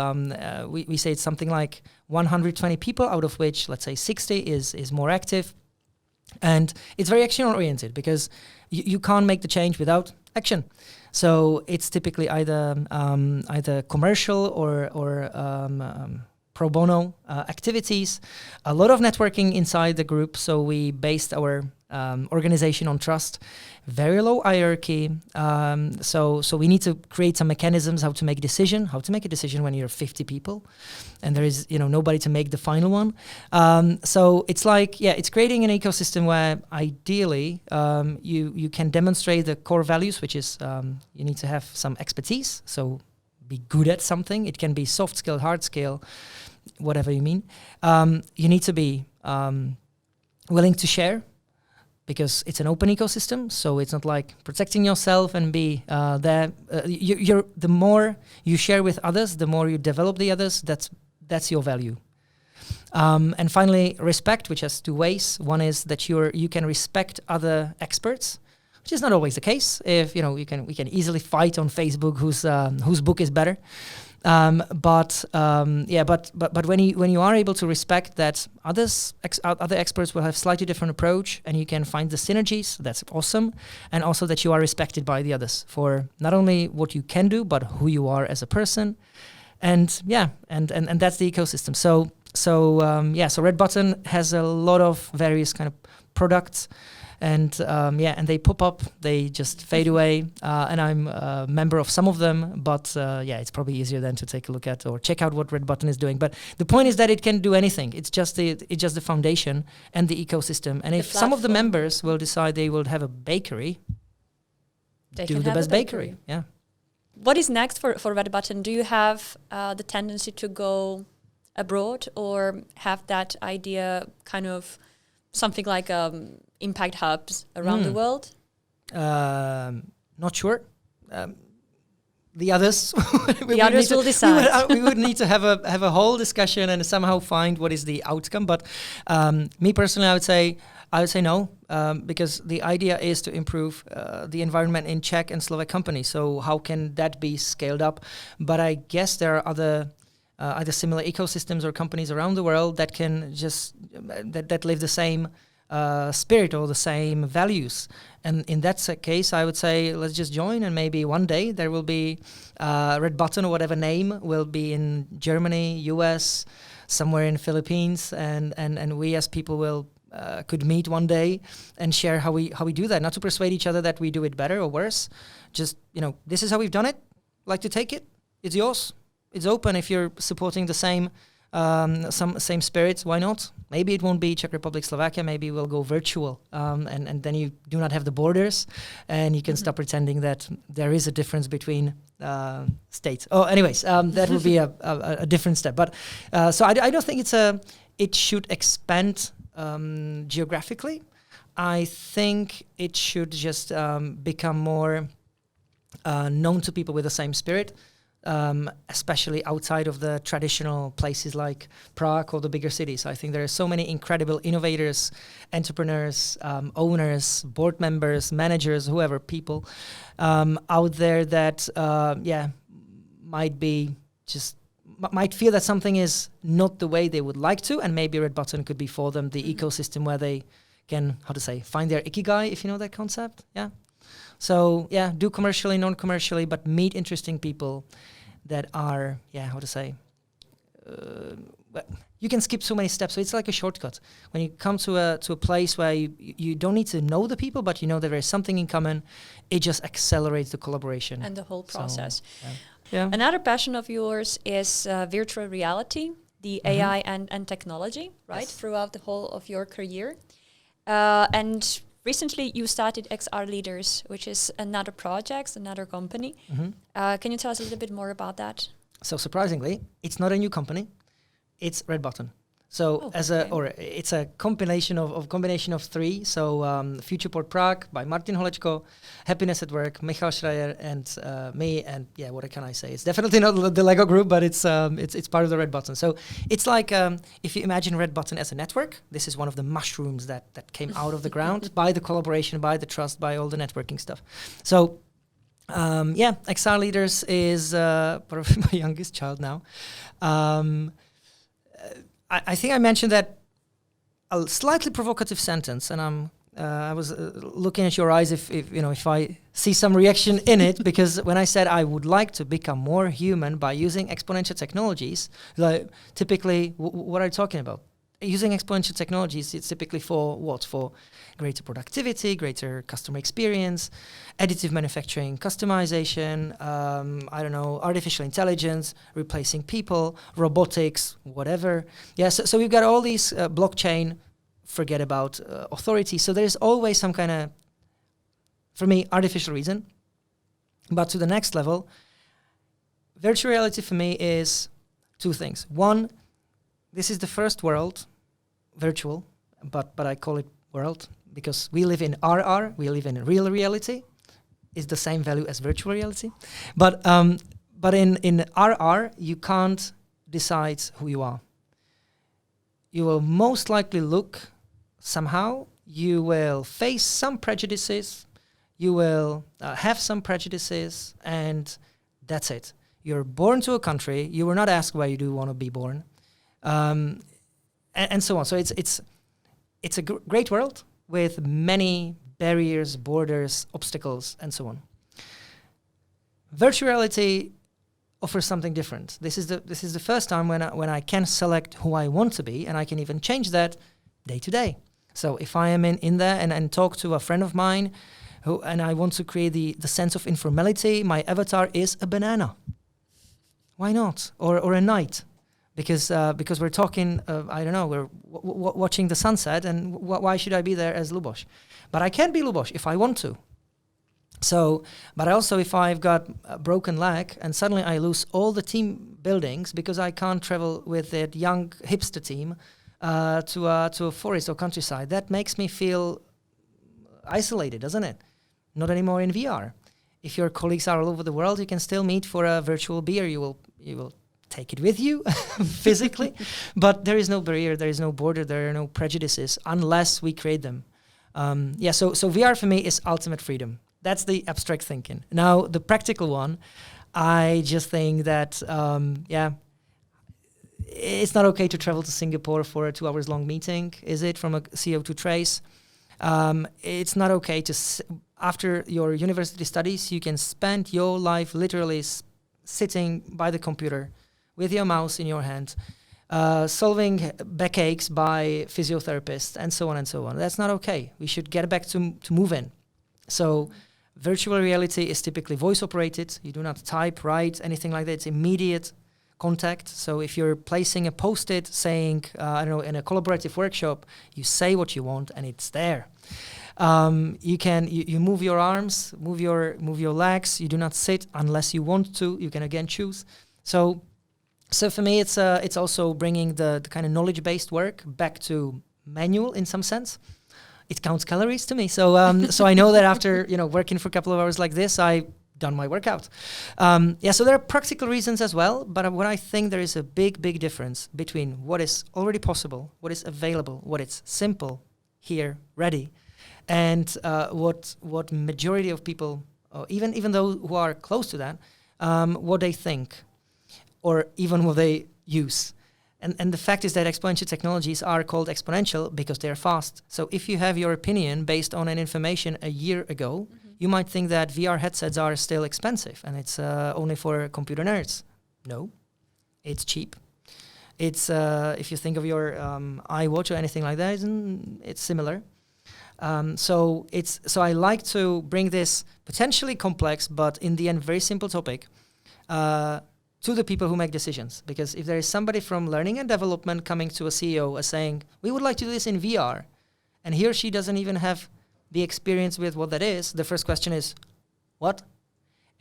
we say it's something like 120 people, out of which, let's say, 60 is more active. And it's very action-oriented because you can't make the change without action. So it's typically either commercial or pro bono activities, a lot of networking inside the group. So we based our organization on trust, very low hierarchy. So we need to create some mechanisms how to make a decision when you're 50 people and there is nobody to make the final one. So it's like, it's creating an ecosystem where ideally you can demonstrate the core values, which is you need to have some expertise. So be good at something. It can be soft skill, hard skill, whatever you mean. You need to be willing to share because it's an open ecosystem. So it's not like protecting yourself and be there. The more you share with others, the more you develop the others. That's your value. And finally, respect, which has two ways. One is that you can respect other experts, which is not always the case. If we can easily fight on Facebook whose book is better. But when you are able to respect that other experts will have slightly different approach, and you can find the synergies, that's awesome. And also that you are respected by the others for not only what you can do, but who you are as a person. And that's the ecosystem. So Red Button has a lot of various kind of products. And they pop up, they just fade away, and I'm a member of some of them, but it's probably easier then to take a look at or check out what Red Button is doing. But the point is that it can do anything. It's just the foundation and the ecosystem. And if some of the members will decide they will have a bakery, they do the best bakery. Yeah. What is next for Red Button? Do you have the tendency to go abroad or have that idea kind of something like impact hubs around the world? Not sure. The others, will decide. We would need to have a whole discussion and somehow find what is the outcome. But me personally, I would say no, because the idea is to improve the environment in Czech and Slovak companies. So how can that be scaled up? But I guess there are other either similar ecosystems or companies around the world that can just that live the same spirit or the same values. And in that case, I would say let's just join, and maybe one day there will be Red Button or whatever name will be in Germany, US, somewhere in Philippines, and we as people will could meet one day and share how we do that. Not to persuade each other that we do it better or worse. Just this is how we've done it. Like to take it? It's yours. It's open. If you're supporting the same same spirits, why not? Maybe it won't be Czech Republic, Slovakia. Maybe we'll go virtual, and then you do not have the borders, and you can stop pretending that there is a difference between states. Oh, anyways, that would be a different step. But so I don't think it should expand geographically. I think it should just become more known to people with the same spirit. Especially outside of the traditional places like Prague or the bigger cities. I think there are so many incredible innovators, entrepreneurs, owners, board members, managers, whoever, people out there that might feel that something is not the way they would like to, and maybe Red Button could be for them the ecosystem where they can, find their ikigai, if you know that concept. Yeah. So do commercially, non-commercially, but meet interesting people that are, you can skip so many steps. So it's like a shortcut. When you come to a place where you don't need to know the people, but you know that there is something in common, it just accelerates the collaboration. And the whole process. So, yeah. Another passion of yours is virtual reality, the AI and technology, right? Yes. Throughout the whole of your career. And recently, you started XR Leaders, which is another project, another company. Can you tell us a little bit more about that? So surprisingly, it's not a new company. It's Red Button. So it's a combination of three. So Futureport Prague by Martin Holečko, Happiness at Work, Michal Schreier, and me. And yeah, what can I say? It's definitely not the Lego group, but it's part of the Red Button. So it's like if you imagine Red Button as a network, this is one of the mushrooms that came out of the ground by the collaboration, by the trust, by all the networking stuff. So XR Leaders is probably my youngest child now. I think I mentioned that a slightly provocative sentence, and I was looking at your eyes if I see some reaction in it, because when I said I would like to become more human by using exponential technologies, like typically, what are you talking about? Using exponential technologies, it's typically for what? For greater productivity, greater customer experience, additive manufacturing, customization, artificial intelligence, replacing people, robotics, whatever. Yeah, so we've got all these blockchain, forget about authority. So there's always some kind of, for me, artificial reason. But to the next level, virtual reality for me is two things. One, this is the first world, virtual, but I call it world because we live in RR, we live in real reality. It's the same value as virtual reality. But in RR, you can't decide who you are. You will most likely look somehow, you will face some prejudices, you will have some prejudices, and that's it. You're born to a country, you were not asked why you do want to be born. And so on. So it's a great world with many barriers, borders, obstacles, and so on. Virtual reality offers something different. This is the first time when I can select who I want to be, and I can even change that day to day. So if I am in there and talk to a friend of mine, and I want to create the sense of informality, my avatar is a banana. Why not? Or a knight. Because we're talking, we're watching the sunset, and why should I be there as Luboš? But I can be Luboš if I want to. So, but also if I've got a broken leg and suddenly I lose all the team buildings because I can't travel with that young hipster team to a forest or countryside, that makes me feel isolated, doesn't it? Not anymore in VR. If your colleagues are all over the world, you can still meet for a virtual beer. You will take it with you physically, but there is no barrier, there is no border, there are no prejudices unless we create them. So VR for me is ultimate freedom. That's the abstract thinking. Now, the practical one, I just think that, it's not okay to travel to Singapore for a 2 hours long meeting, is it, from a CO2 trace? It's not okay to, after your university studies, you can spend your life literally sitting by the computer with your mouse in your hand, solving backaches by physiotherapists, and so on and so on. That's not okay. We should get back to move in. So virtual reality is typically voice operated. You do not type, write, anything like that. It's immediate contact. So if you're placing a post-it saying, in a collaborative workshop, you say what you want and it's there. You move your arms, move your legs. You do not sit unless you want to. You can again choose. So for me, it's also bringing the kind of knowledge-based work back to manual in some sense. It counts calories to me. So I know that after working for a couple of hours like this, I've done my workout. So there are practical reasons as well. But what I think there is a big difference between what is already possible, what is available, what is simple, here, ready, and what majority of people, even those who are close to that, what they think, or even what they use. And the fact is that exponential technologies are called exponential because they're fast. So if you have your opinion based on an information a year ago, you might think that VR headsets are still expensive and it's only for computer nerds. No, it's cheap. It's if you think of your iWatch or anything like that, it's similar. So I like to bring this potentially complex, but in the end very simple topic to the people who make decisions. Because if there is somebody from learning and development coming to a CEO saying, we would like to do this in VR, and he or she doesn't even have the experience with what that is, the first question is, what?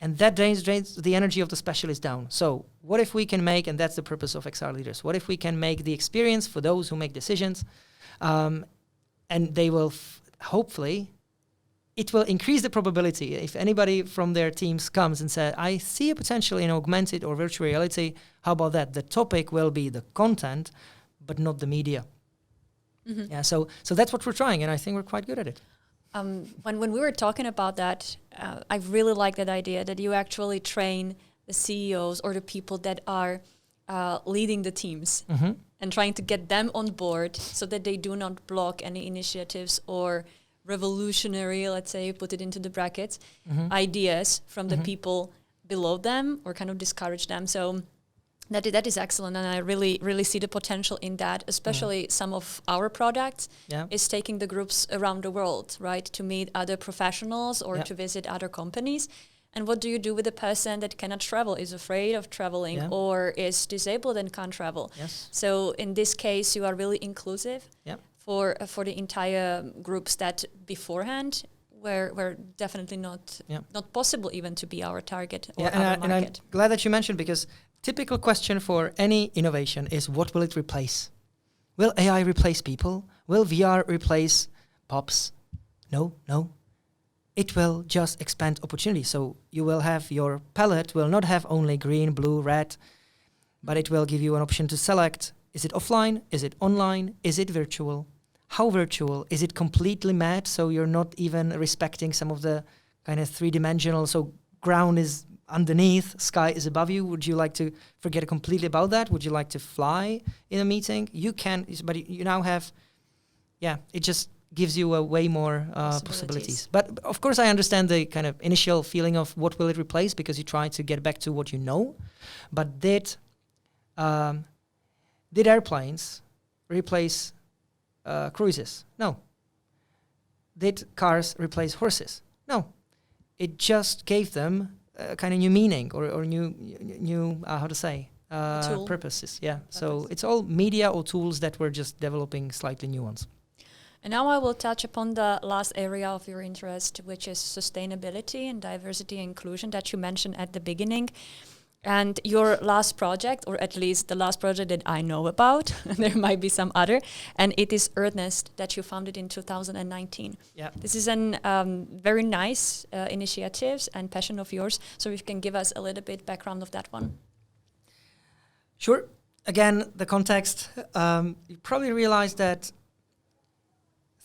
And that drains the energy of the specialist down. So what if we can make, and that's the purpose of XR Leaders, what if we can make the experience for those who make decisions, and they will hopefully, it will increase the probability if anybody from their teams comes and says, I see a potential in augmented or virtual reality, how about that? The topic will be the content, but not the media. Mm-hmm. Yeah, so that's what we're trying, and I think we're quite good at it. When we were talking about that, I really like that idea that you actually train the CEOs or the people that are leading the teams mm-hmm. and trying to get them on board so that they do not block any initiatives or revolutionary, let's say, put it into the brackets, mm-hmm. ideas from mm-hmm. the people below them or kind of discourage them. So that is excellent, and I really see the potential in that, especially some of our products is taking the groups around the world, right, to meet other professionals or to visit other companies. And what do you do with a person that cannot travel, is afraid of traveling or is disabled and can't travel? Yes. So in this case, you are really inclusive for the entire groups that beforehand were definitely not possible even to be our target or our market. And I'm glad that you mentioned, because typical question for any innovation is, what will it replace? Will AI replace people? Will VR replace POPs? No. It will just expand opportunity. So you will have, your palette will not have only green, blue, red, but it will give you an option to select, is it offline? Is it online? Is it virtual? How virtual? Is it completely matte, so you're not even respecting some of the kind of three-dimensional, so ground is underneath, sky is above you? Would you like to forget completely about that? Would you like to fly in a meeting? You can, but you now have, it just gives you a way more possibilities. But of course, I understand the kind of initial feeling of what will it replace, because you try to get back to what you know. But did airplanes replace cruises? No. Did cars replace horses? No. It just gave them kind of new meaning or new how to say purposes. So it's all media or tools that we're just developing slightly new ones. And now I will touch upon the last area of your interest, which is sustainability and diversity and inclusion that you mentioned at the beginning. And your last project, or at least the last project that I know about, there might be some other, and it is EarthNest that you founded in 2019. Yeah. This is an very nice initiative and passion of yours. So if you can give us a little bit background of that one. Sure. Again, the context. You probably realize that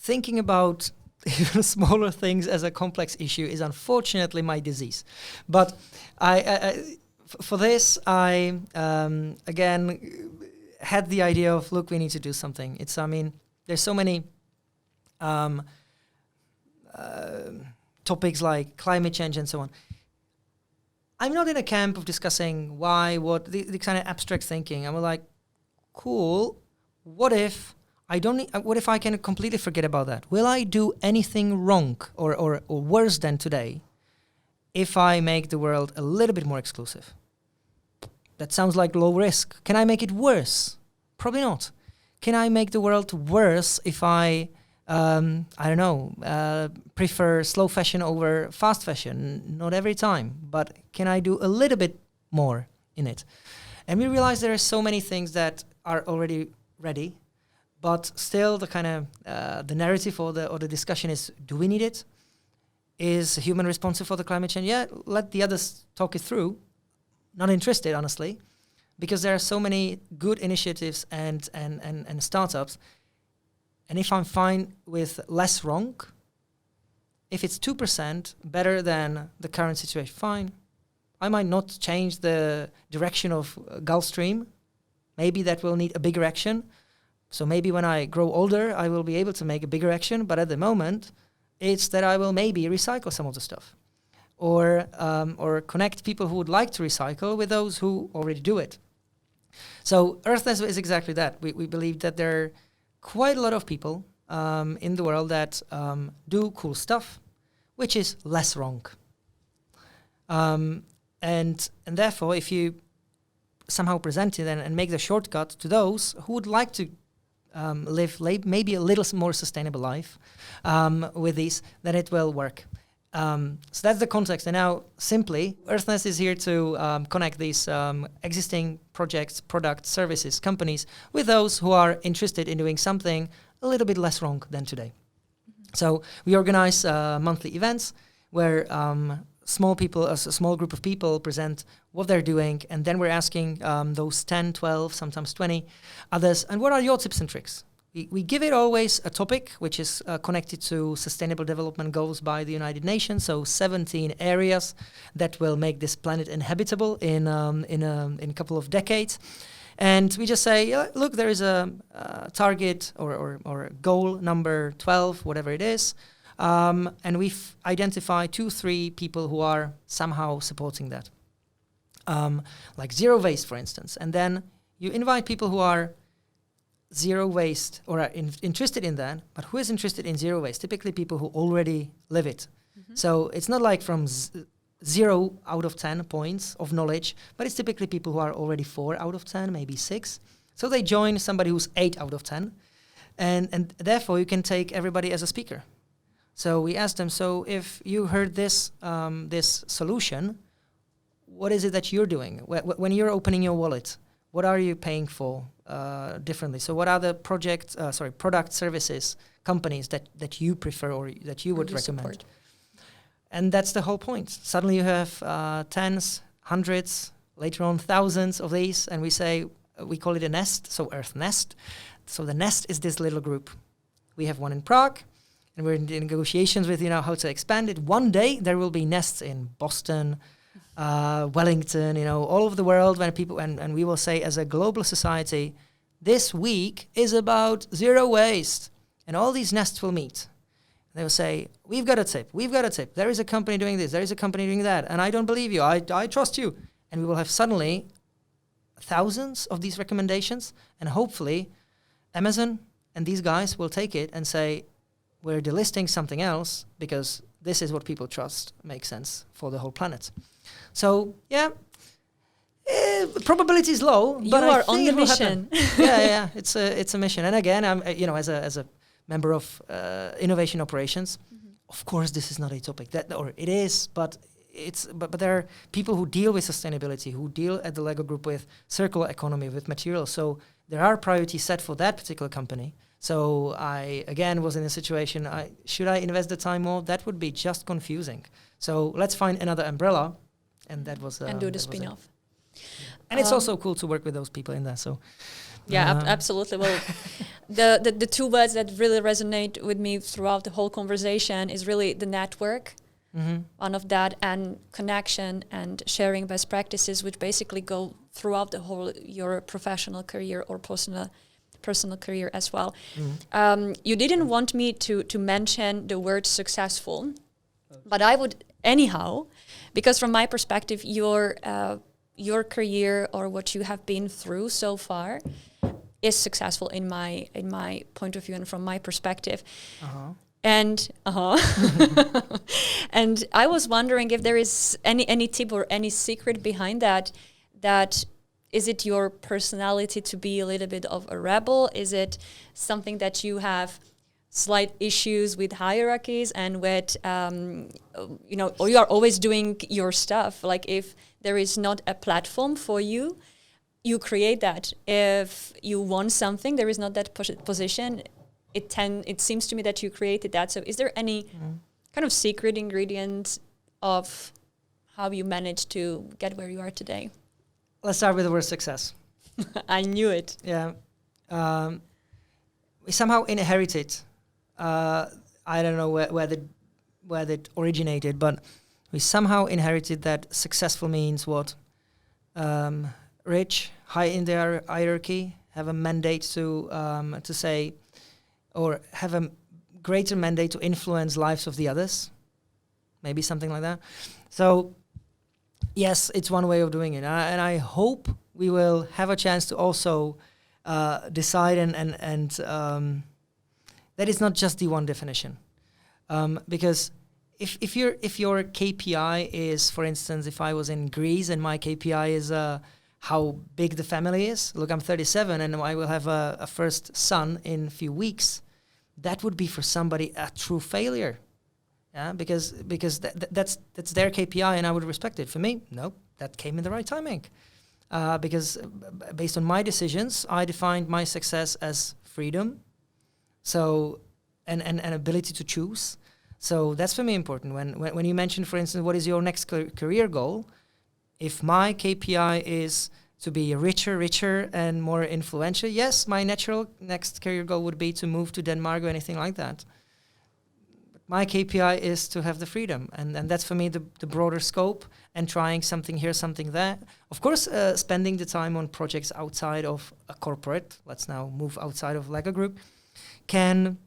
thinking about even smaller things as a complex issue is unfortunately my disease. But for this, I again had the idea of, look, we need to do something. There's so many topics like climate change and so on. I'm not in a camp of discussing why, what, the kind of abstract thinking. I'm like, cool, what if I can completely forget about that? Will I do anything wrong or worse than today if I make the world a little bit more exclusive? That sounds like low risk. Can I make it worse? Probably not. Can I make the world worse if I prefer slow fashion over fast fashion? Not every time, but can I do a little bit more in it? And we realize there are so many things that are already ready, but still the kind of the narrative or the discussion is, do we need it? Is human responsible for the climate change? Yeah, let the others talk it through. Not interested, honestly, because there are so many good initiatives and startups. And if I'm fine with less wrong, if it's 2% better than the current situation, fine. I might not change the direction of Gulf Stream. Maybe that will need a bigger action. So maybe when I grow older, I will be able to make a bigger action. But at the moment, it's that I will maybe recycle some of the stuff. Or connect people who would like to recycle with those who already do it. So EarthNest is exactly that. We believe that there are quite a lot of people in the world that do cool stuff, which is less wrong. And therefore, if you somehow present it and make the shortcut to those who would like to live maybe a little more sustainable life with these, then it will work. So that's the context. And now, simply, EarthNest is here to connect these existing projects, products, services, companies with those who are interested in doing something a little bit less wrong than today. So we organize monthly events where a small group of people present what they're doing, and then we're asking those 10, 12, sometimes 20 others, and what are your tips and tricks? We give it always a topic which is connected to Sustainable Development Goals by the United Nations, so 17 areas that will make this planet inhabitable in a couple of decades. And we just say, look, there is a target or a goal number 12, whatever it is, and we've identified 2-3 people who are somehow supporting that, like zero waste, for instance. And then you invite people who are zero waste or are interested in that, but who is interested in zero waste? Typically people who already live it. So it's not like from 0 out of 10 points of knowledge, but it's typically people who are already 4 out of 10, maybe 6. So they join somebody who's 8 out of 10, and therefore you can take everybody as a speaker. So we asked them, so if you heard this solution, what is it that you're doing? When you're opening your wallet, what are you paying for differently? So what are the product, services, companies that you prefer or that you would recommend? Support. And that's the whole point. Suddenly you have tens, hundreds, later on thousands of these, and we call it a nest, so EarthNest. So the nest is this little group. We have one in Prague, and we're in negotiations with how to expand it. One day there will be nests in Boston, Wellington, all over the world, when people and we will say, as a global society, this week is about zero waste, and all these nests will meet. They will say, we've got a tip. There is a company doing this. There is a company doing that. And I don't believe you. I trust you. And we will have suddenly thousands of these recommendations. And hopefully Amazon and these guys will take it and say, we're delisting something else because this is what people trust makes sense for the whole planet. So, yeah, probability is low. You but are on the mission. yeah, it's a mission. And again, I'm as a member of innovation operations. Of course, this is not a topic or it is, but there are people who deal with sustainability, who deal at the Lego Group with circular economy, with materials. So there are priorities set for that particular company. So I again was in a situation: should I invest the time more? That would be just confusing. So let's find another umbrella, and that was and do the spin-off. And it's also cool to work with those people in there. So. Yeah, absolutely. Well, the two words that really resonate with me throughout the whole conversation is really the network, one of that, and connection and sharing best practices, which basically go throughout the whole your professional career or personal career as well. You didn't want me to mention the word successful, but I would anyhow, because from my perspective, your career or what you have been through so far is successful in my point of view and from my perspective. And and I was wondering if there is any tip or any secret behind that is it your personality to be a little bit of a rebel? Is it something that you have slight issues with hierarchies and with or you are always doing your stuff? Like if there is not a platform for you, you create that. If you want something, there is not that position. It seems to me that you created that. So is there any kind of secret ingredient of how you managed to get where you are today? Let's start with the word success. I knew it. Yeah. We somehow inherited. I don't know where that originated, but we somehow inherited that successful means what? Rich, high in their hierarchy, have a mandate to say, or have a greater mandate to influence lives of the others, maybe something like that. So, yes, it's one way of doing it, and I hope we will have a chance to also decide and that is not just the one definition, because if your KPI is, for instance, if I was in Greece and my KPI is how big the family is. Look, I'm 37 and I will have a first son in a few weeks. That would be for somebody a true failure. Yeah, because that's their KPI, and I would respect it. For me, no, that came in the right timing. Because based on my decisions, I defined my success as freedom, so and ability to choose. So that's for me important. When you mention, for instance, what is your next career goal? If my KPI is to be richer and more influential, yes, my natural next career goal would be to move to Denmark or anything like that. But my KPI is to have the freedom, and that's for me the broader scope, and trying something here, something there. Of course, spending the time on projects outside of a corporate, let's now move outside of Lego Group, can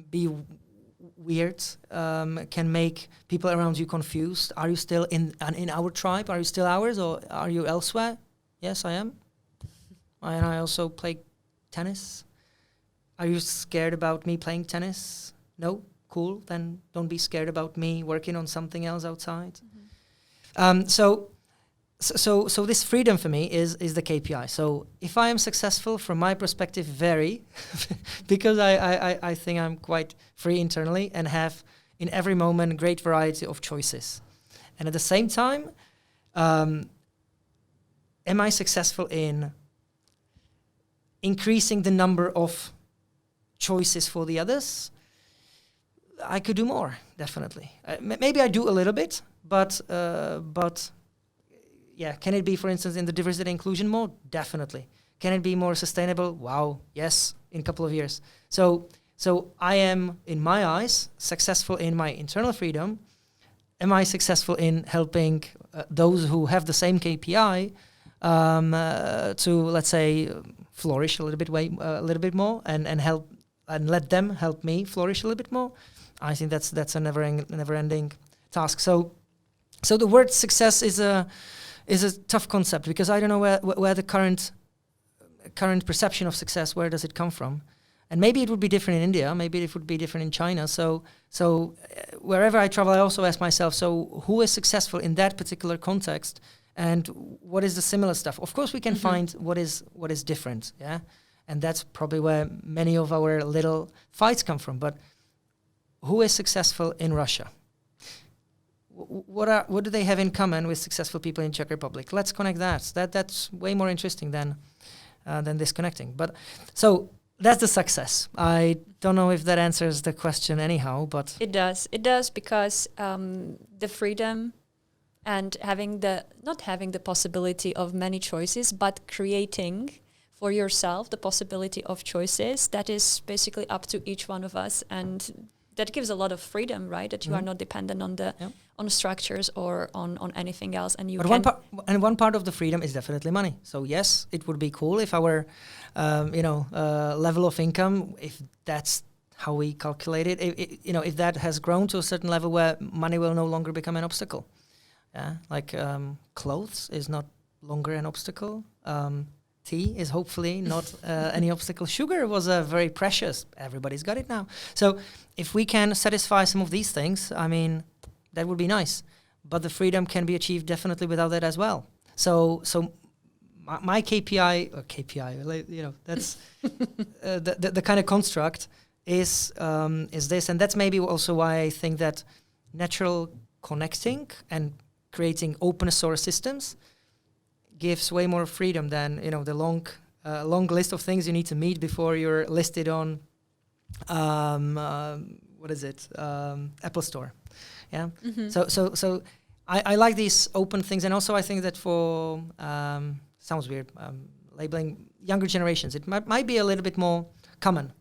be weird, can make people around you confused. Are you still in our tribe? Are you still ours, or are you elsewhere? Yes, I am. And I also play tennis. Are you scared about me playing tennis? No? Cool. Then don't be scared about me working on something else outside. So this freedom for me is the KPI. So if I am successful, from my perspective, vary, because I think I'm quite free internally and have in every moment great variety of choices. And at the same time, am I successful in increasing the number of choices for the others? I could do more, definitely. Maybe I do a little bit, but yeah, can it be, for instance, in the diversity and inclusion mode? Definitely. Can it be more sustainable? Wow, yes, in a couple of years. So I am, in my eyes, successful in my internal freedom. Am I successful in helping those who have the same KPI to, let's say, flourish a little bit more, and help and let them help me flourish a little bit more? I think that's a never-ending task. So the word success is a tough concept, because I don't know where the current perception of success, where does it come from? And maybe it would be different in India, maybe it would be different in China. So wherever I travel, I also ask myself, so who is successful in that particular context, and what is the similar stuff? Of course, we can find what is different, yeah, and that's probably where many of our little fights come from. But who is successful in Russia? What do they have in common with successful people in Czech Republic? Let's connect that. That's way more interesting than disconnecting. But so that's the success. I don't know if that answers the question anyhow, but it does. It does, because the freedom and not having the possibility of many choices, but creating for yourself the possibility of choices, that is basically up to each one of us, and that gives a lot of freedom, right? That you are not dependent on the on structures or on anything else, and you. But one part of the freedom is definitely money. So yes, it would be cool if our, level of income, if that's how we calculate it, if that has grown to a certain level where money will no longer become an obstacle. Yeah, like clothes is not longer an obstacle. Tea is hopefully not any obstacle. Sugar was very precious. Everybody's got it now. So if we can satisfy some of these things, I mean, that would be nice. But the freedom can be achieved definitely without that as well. So my KPI, that's the kind of construct is this, and that's maybe also why I think that natural connecting and creating open source systems gives way more freedom than the long list of things you need to meet before you're listed on Apple Store. Yeah. So I like these open things, and also I think that for sounds weird labeling younger generations, it might be a little bit more common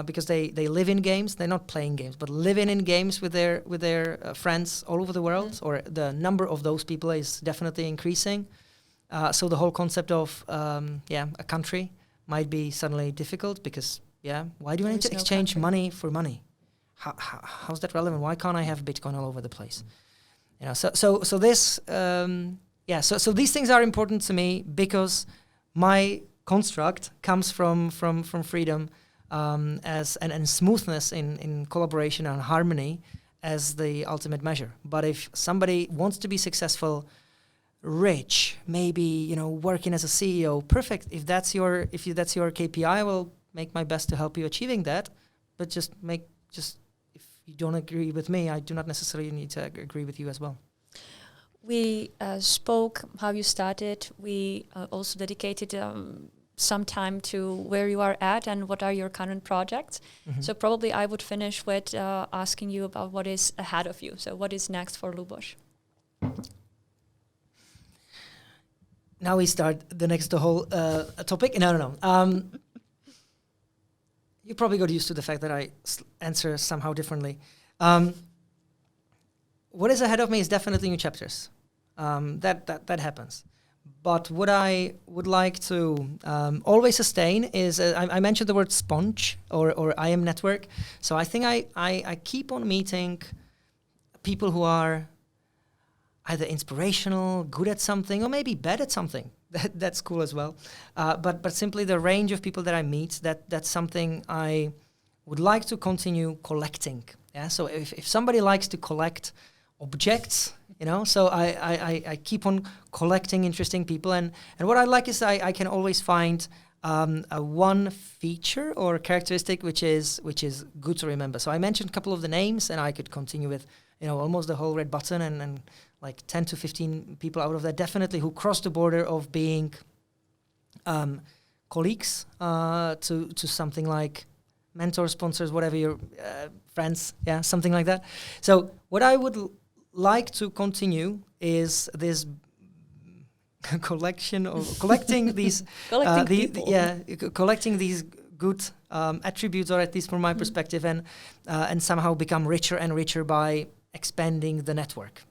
because they live in games. They're not playing games, but living in games with their friends all over the world, or the number of those people is definitely increasing. So the whole concept of a country might be suddenly difficult, because why do I need to exchange money for money? How's that relevant? Why can't I have Bitcoin all over the place? So this so these things are important to me, because my construct comes from freedom and smoothness in collaboration and harmony as the ultimate measure. But if somebody wants to be successful, rich, maybe working as a CEO, perfect. If that's your KPI, I will make my best to help you achieving that. But you don't agree with me, I do not necessarily need to agree with you as well. We spoke how you started. We also dedicated some time to where you are at and what are your current projects. Mm-hmm. So probably I would finish with asking you about what is ahead of you. So what is next for Luboš? Now we start the whole topic. No. You probably got used to the fact that I answer somehow differently. What is ahead of me is definitely new chapters. That happens. But what I would like to always sustain is, I mentioned the word sponge or IM network. So I think I keep on meeting people who are either inspirational, good at something, or maybe bad at something. That's cool as well. But simply the range of people that I meet, that's something I would like to continue collecting. Yeah. So if somebody likes to collect objects, so I keep on collecting interesting people, and what I like is I can always find a one feature or characteristic which is good to remember. So I mentioned a couple of the names, and I could continue with almost the whole Red Button and like 10 to 15 people out of that definitely who cross the border of being colleagues to something like mentors, sponsors, whatever your friends, something like that. So what I would like to continue is this collecting these collecting these good attributes, or at least from my perspective, and somehow become richer and richer by expanding the network.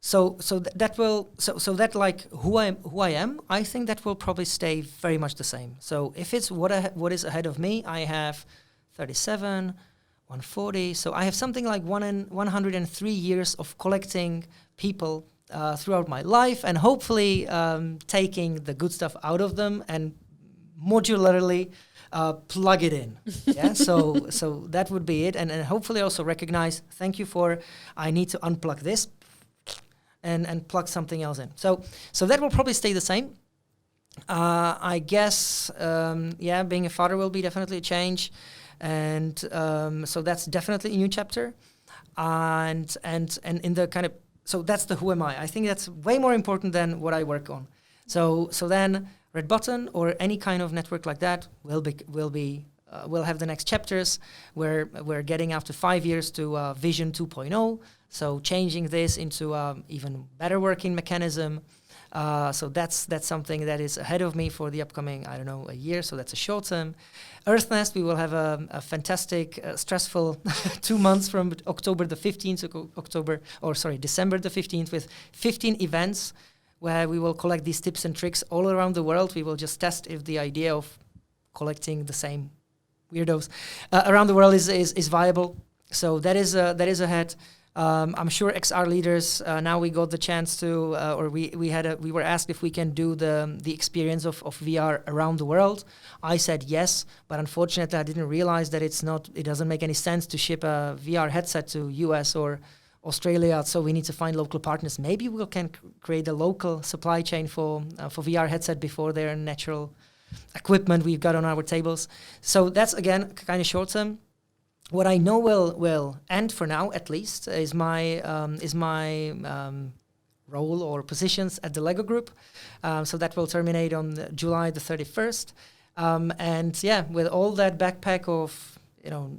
So that like who I am, I think that will probably stay very much the same. So if it's what is ahead of me, I have 37, 140. So I have something like 103 years of collecting people throughout my life, and hopefully taking the good stuff out of them and modularly plug it in. Yeah. So that would be it, and hopefully also recognize. Thank you for. I need to unplug this, and plug something else in. So that will probably stay the same. I guess being a father will be definitely a change, and so that's definitely a new chapter, and in the kind of so that's the who am I. I think that's way more important than what I work on. So then Red Button or any kind of network like that will have the next chapters where we're getting after 5 years to Vision 2.0. So changing this into even better working mechanism. So that's something that is ahead of me for the upcoming, a year. So that's a short term. EarthNest, we will have a fantastic, stressful 2 months from October the 15th to December the 15th with 15 events where we will collect these tips and tricks all around the world. We will just test if the idea of collecting the same weirdos around the world is viable. So that is ahead. I'm sure XR leaders, now we got the chance to, we were asked if we can do the experience of VR around the world. I said yes, but unfortunately I didn't realize that it doesn't make any sense to ship a VR headset to US or Australia, so we need to find local partners. Maybe we can create a local supply chain for VR headset before their natural equipment we've got on our tables. So that's, again, kind of short term. What I know will end for now, at least, is my role or positions at the Lego Group. So that will terminate on July the 31st. With all that backpack of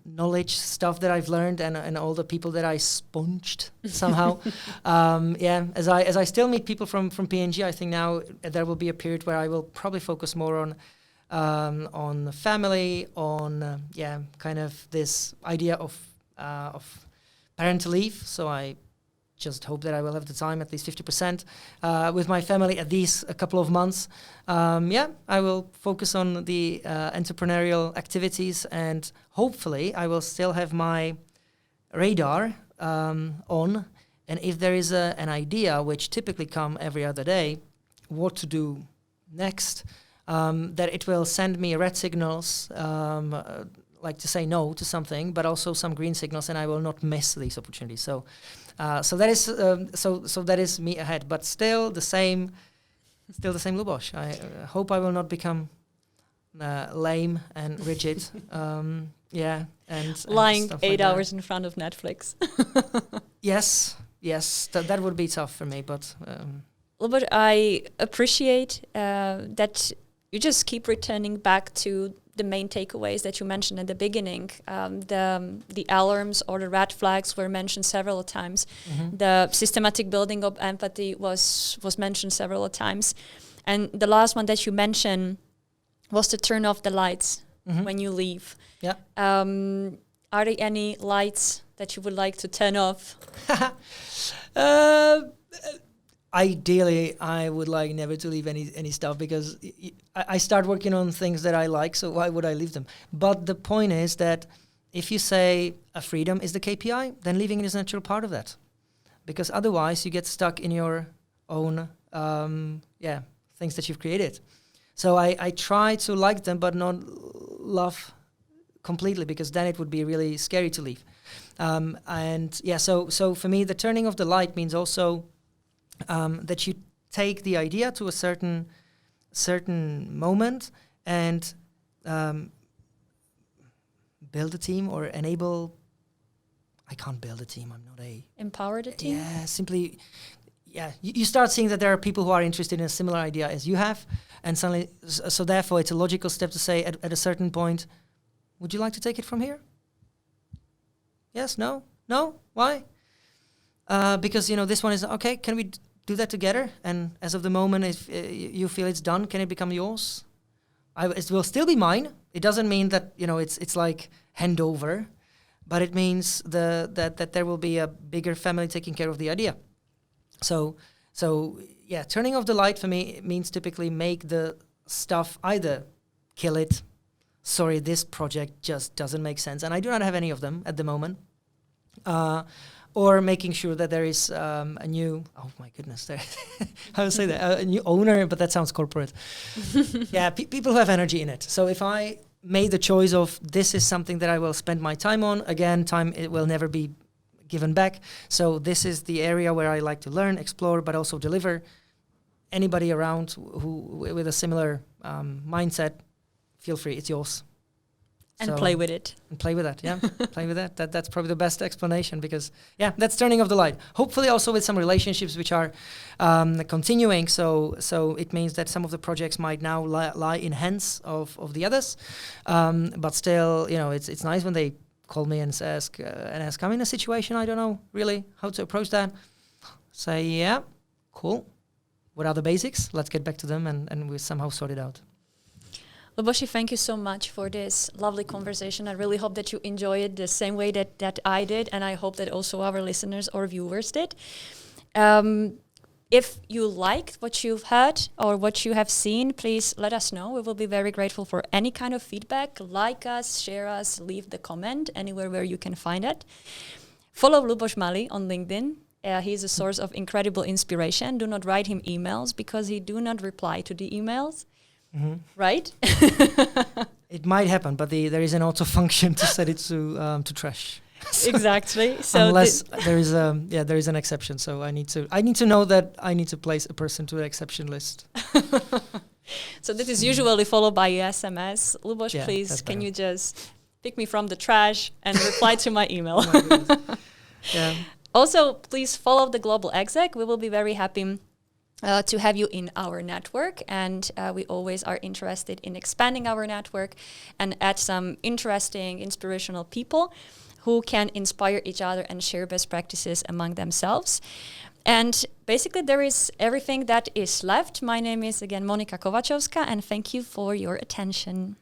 knowledge, stuff that I've learned, and all the people that I sponged somehow. As I still meet people from PNG, I think now there will be a period where I will probably focus more on family, on kind of this idea of parental leave. So I just hope that I will have the time, at least 50%, with my family at least a couple of months. I will focus on the entrepreneurial activities, and hopefully I will still have my radar on. And if there is an idea, which typically come every other day, what to do next, that it will send me red signals, like to say no to something, but also some green signals, and I will not miss these opportunities. So that is me ahead, but still the same Luboš. I hope I will not become lame and rigid. Yeah, and lying stuff 8 like that. hours in front of Netflix. Yes, that would be tough for me, but But I appreciate that you just keep returning back to the main takeaways that you mentioned at the beginning. The alarms or the red flags were mentioned several times. The systematic building of empathy was mentioned several times. And the last one that you mentioned was to turn off the lights when you leave. Yeah. Are there any lights that you would like to turn off? Ideally, I would like never to leave any stuff, because I start working on things that I like, so why would I leave them? But the point is that if you say a freedom is the KPI, then leaving it is a natural part of that. Because otherwise you get stuck in your own things that you've created. So I try to like them, but not love completely, because then it would be really scary to leave. So for me, the turning of the light means also that you take the idea to a certain moment and build a team or enable. I can't build a team. I'm not a empower the team. Yeah, simply. Yeah, you start seeing that there are people who are interested in a similar idea as you have, and suddenly, so therefore, it's a logical step to say at a certain point, would you like to take it from here? Yes, no, why? Because this one is okay. Can we do that together? And as of the moment, if you feel it's done, can it become yours? It will still be mine. It doesn't mean that it's like handover, but it means that there will be a bigger family taking care of the idea. So yeah, turning off the light for me means typically make the stuff either kill it. Sorry, this project just doesn't make sense, and I do not have any of them at the moment. Or making sure that there is a new, oh my goodness, how to say that, a new owner, but that sounds corporate. Yeah, people who have energy in it. So if I made the choice of this is something that I will spend my time on, again, time it will never be given back. So this is the area where I like to learn, explore, but also deliver. Anybody around who with a similar mindset, feel free, it's yours. And play with it. And play with that, yeah. Play with that. That's probably the best explanation, because, yeah, that's turning off the light. Hopefully also with some relationships which are continuing. So it means that some of the projects might now lie in hands of the others. But still, it's nice when they call me and ask, I'm in a situation, I don't know really how to approach that. Say, yeah, cool. What are the basics? Let's get back to them and we somehow sort it out. Luboši, thank you so much for this lovely conversation. I really hope that you enjoy it the same way that I did, and I hope that also our listeners or viewers did. If you liked what you've heard or what you have seen, please let us know. We will be very grateful for any kind of feedback. Like us, share us, leave the comment anywhere where you can find it. Follow Luboš Malý on LinkedIn. He's a source of incredible inspiration. Do not write him emails because he do not reply to the emails. Mm-hmm. Right? It might happen, but there is an auto function to set it to trash. So exactly. So unless there is an exception, so I need to know that I need to place a person to the exception list. So this is usually followed by a SMS. Luboš, please, can you just pick me from the trash and reply to my email? Yeah. Also, please follow the Global Exec. We will be very happy to have you in our network, and we always are interested in expanding our network and add some interesting, inspirational people who can inspire each other and share best practices among themselves. And basically there is everything that is left. My name is again Monika Kovačovská, and thank you for your attention.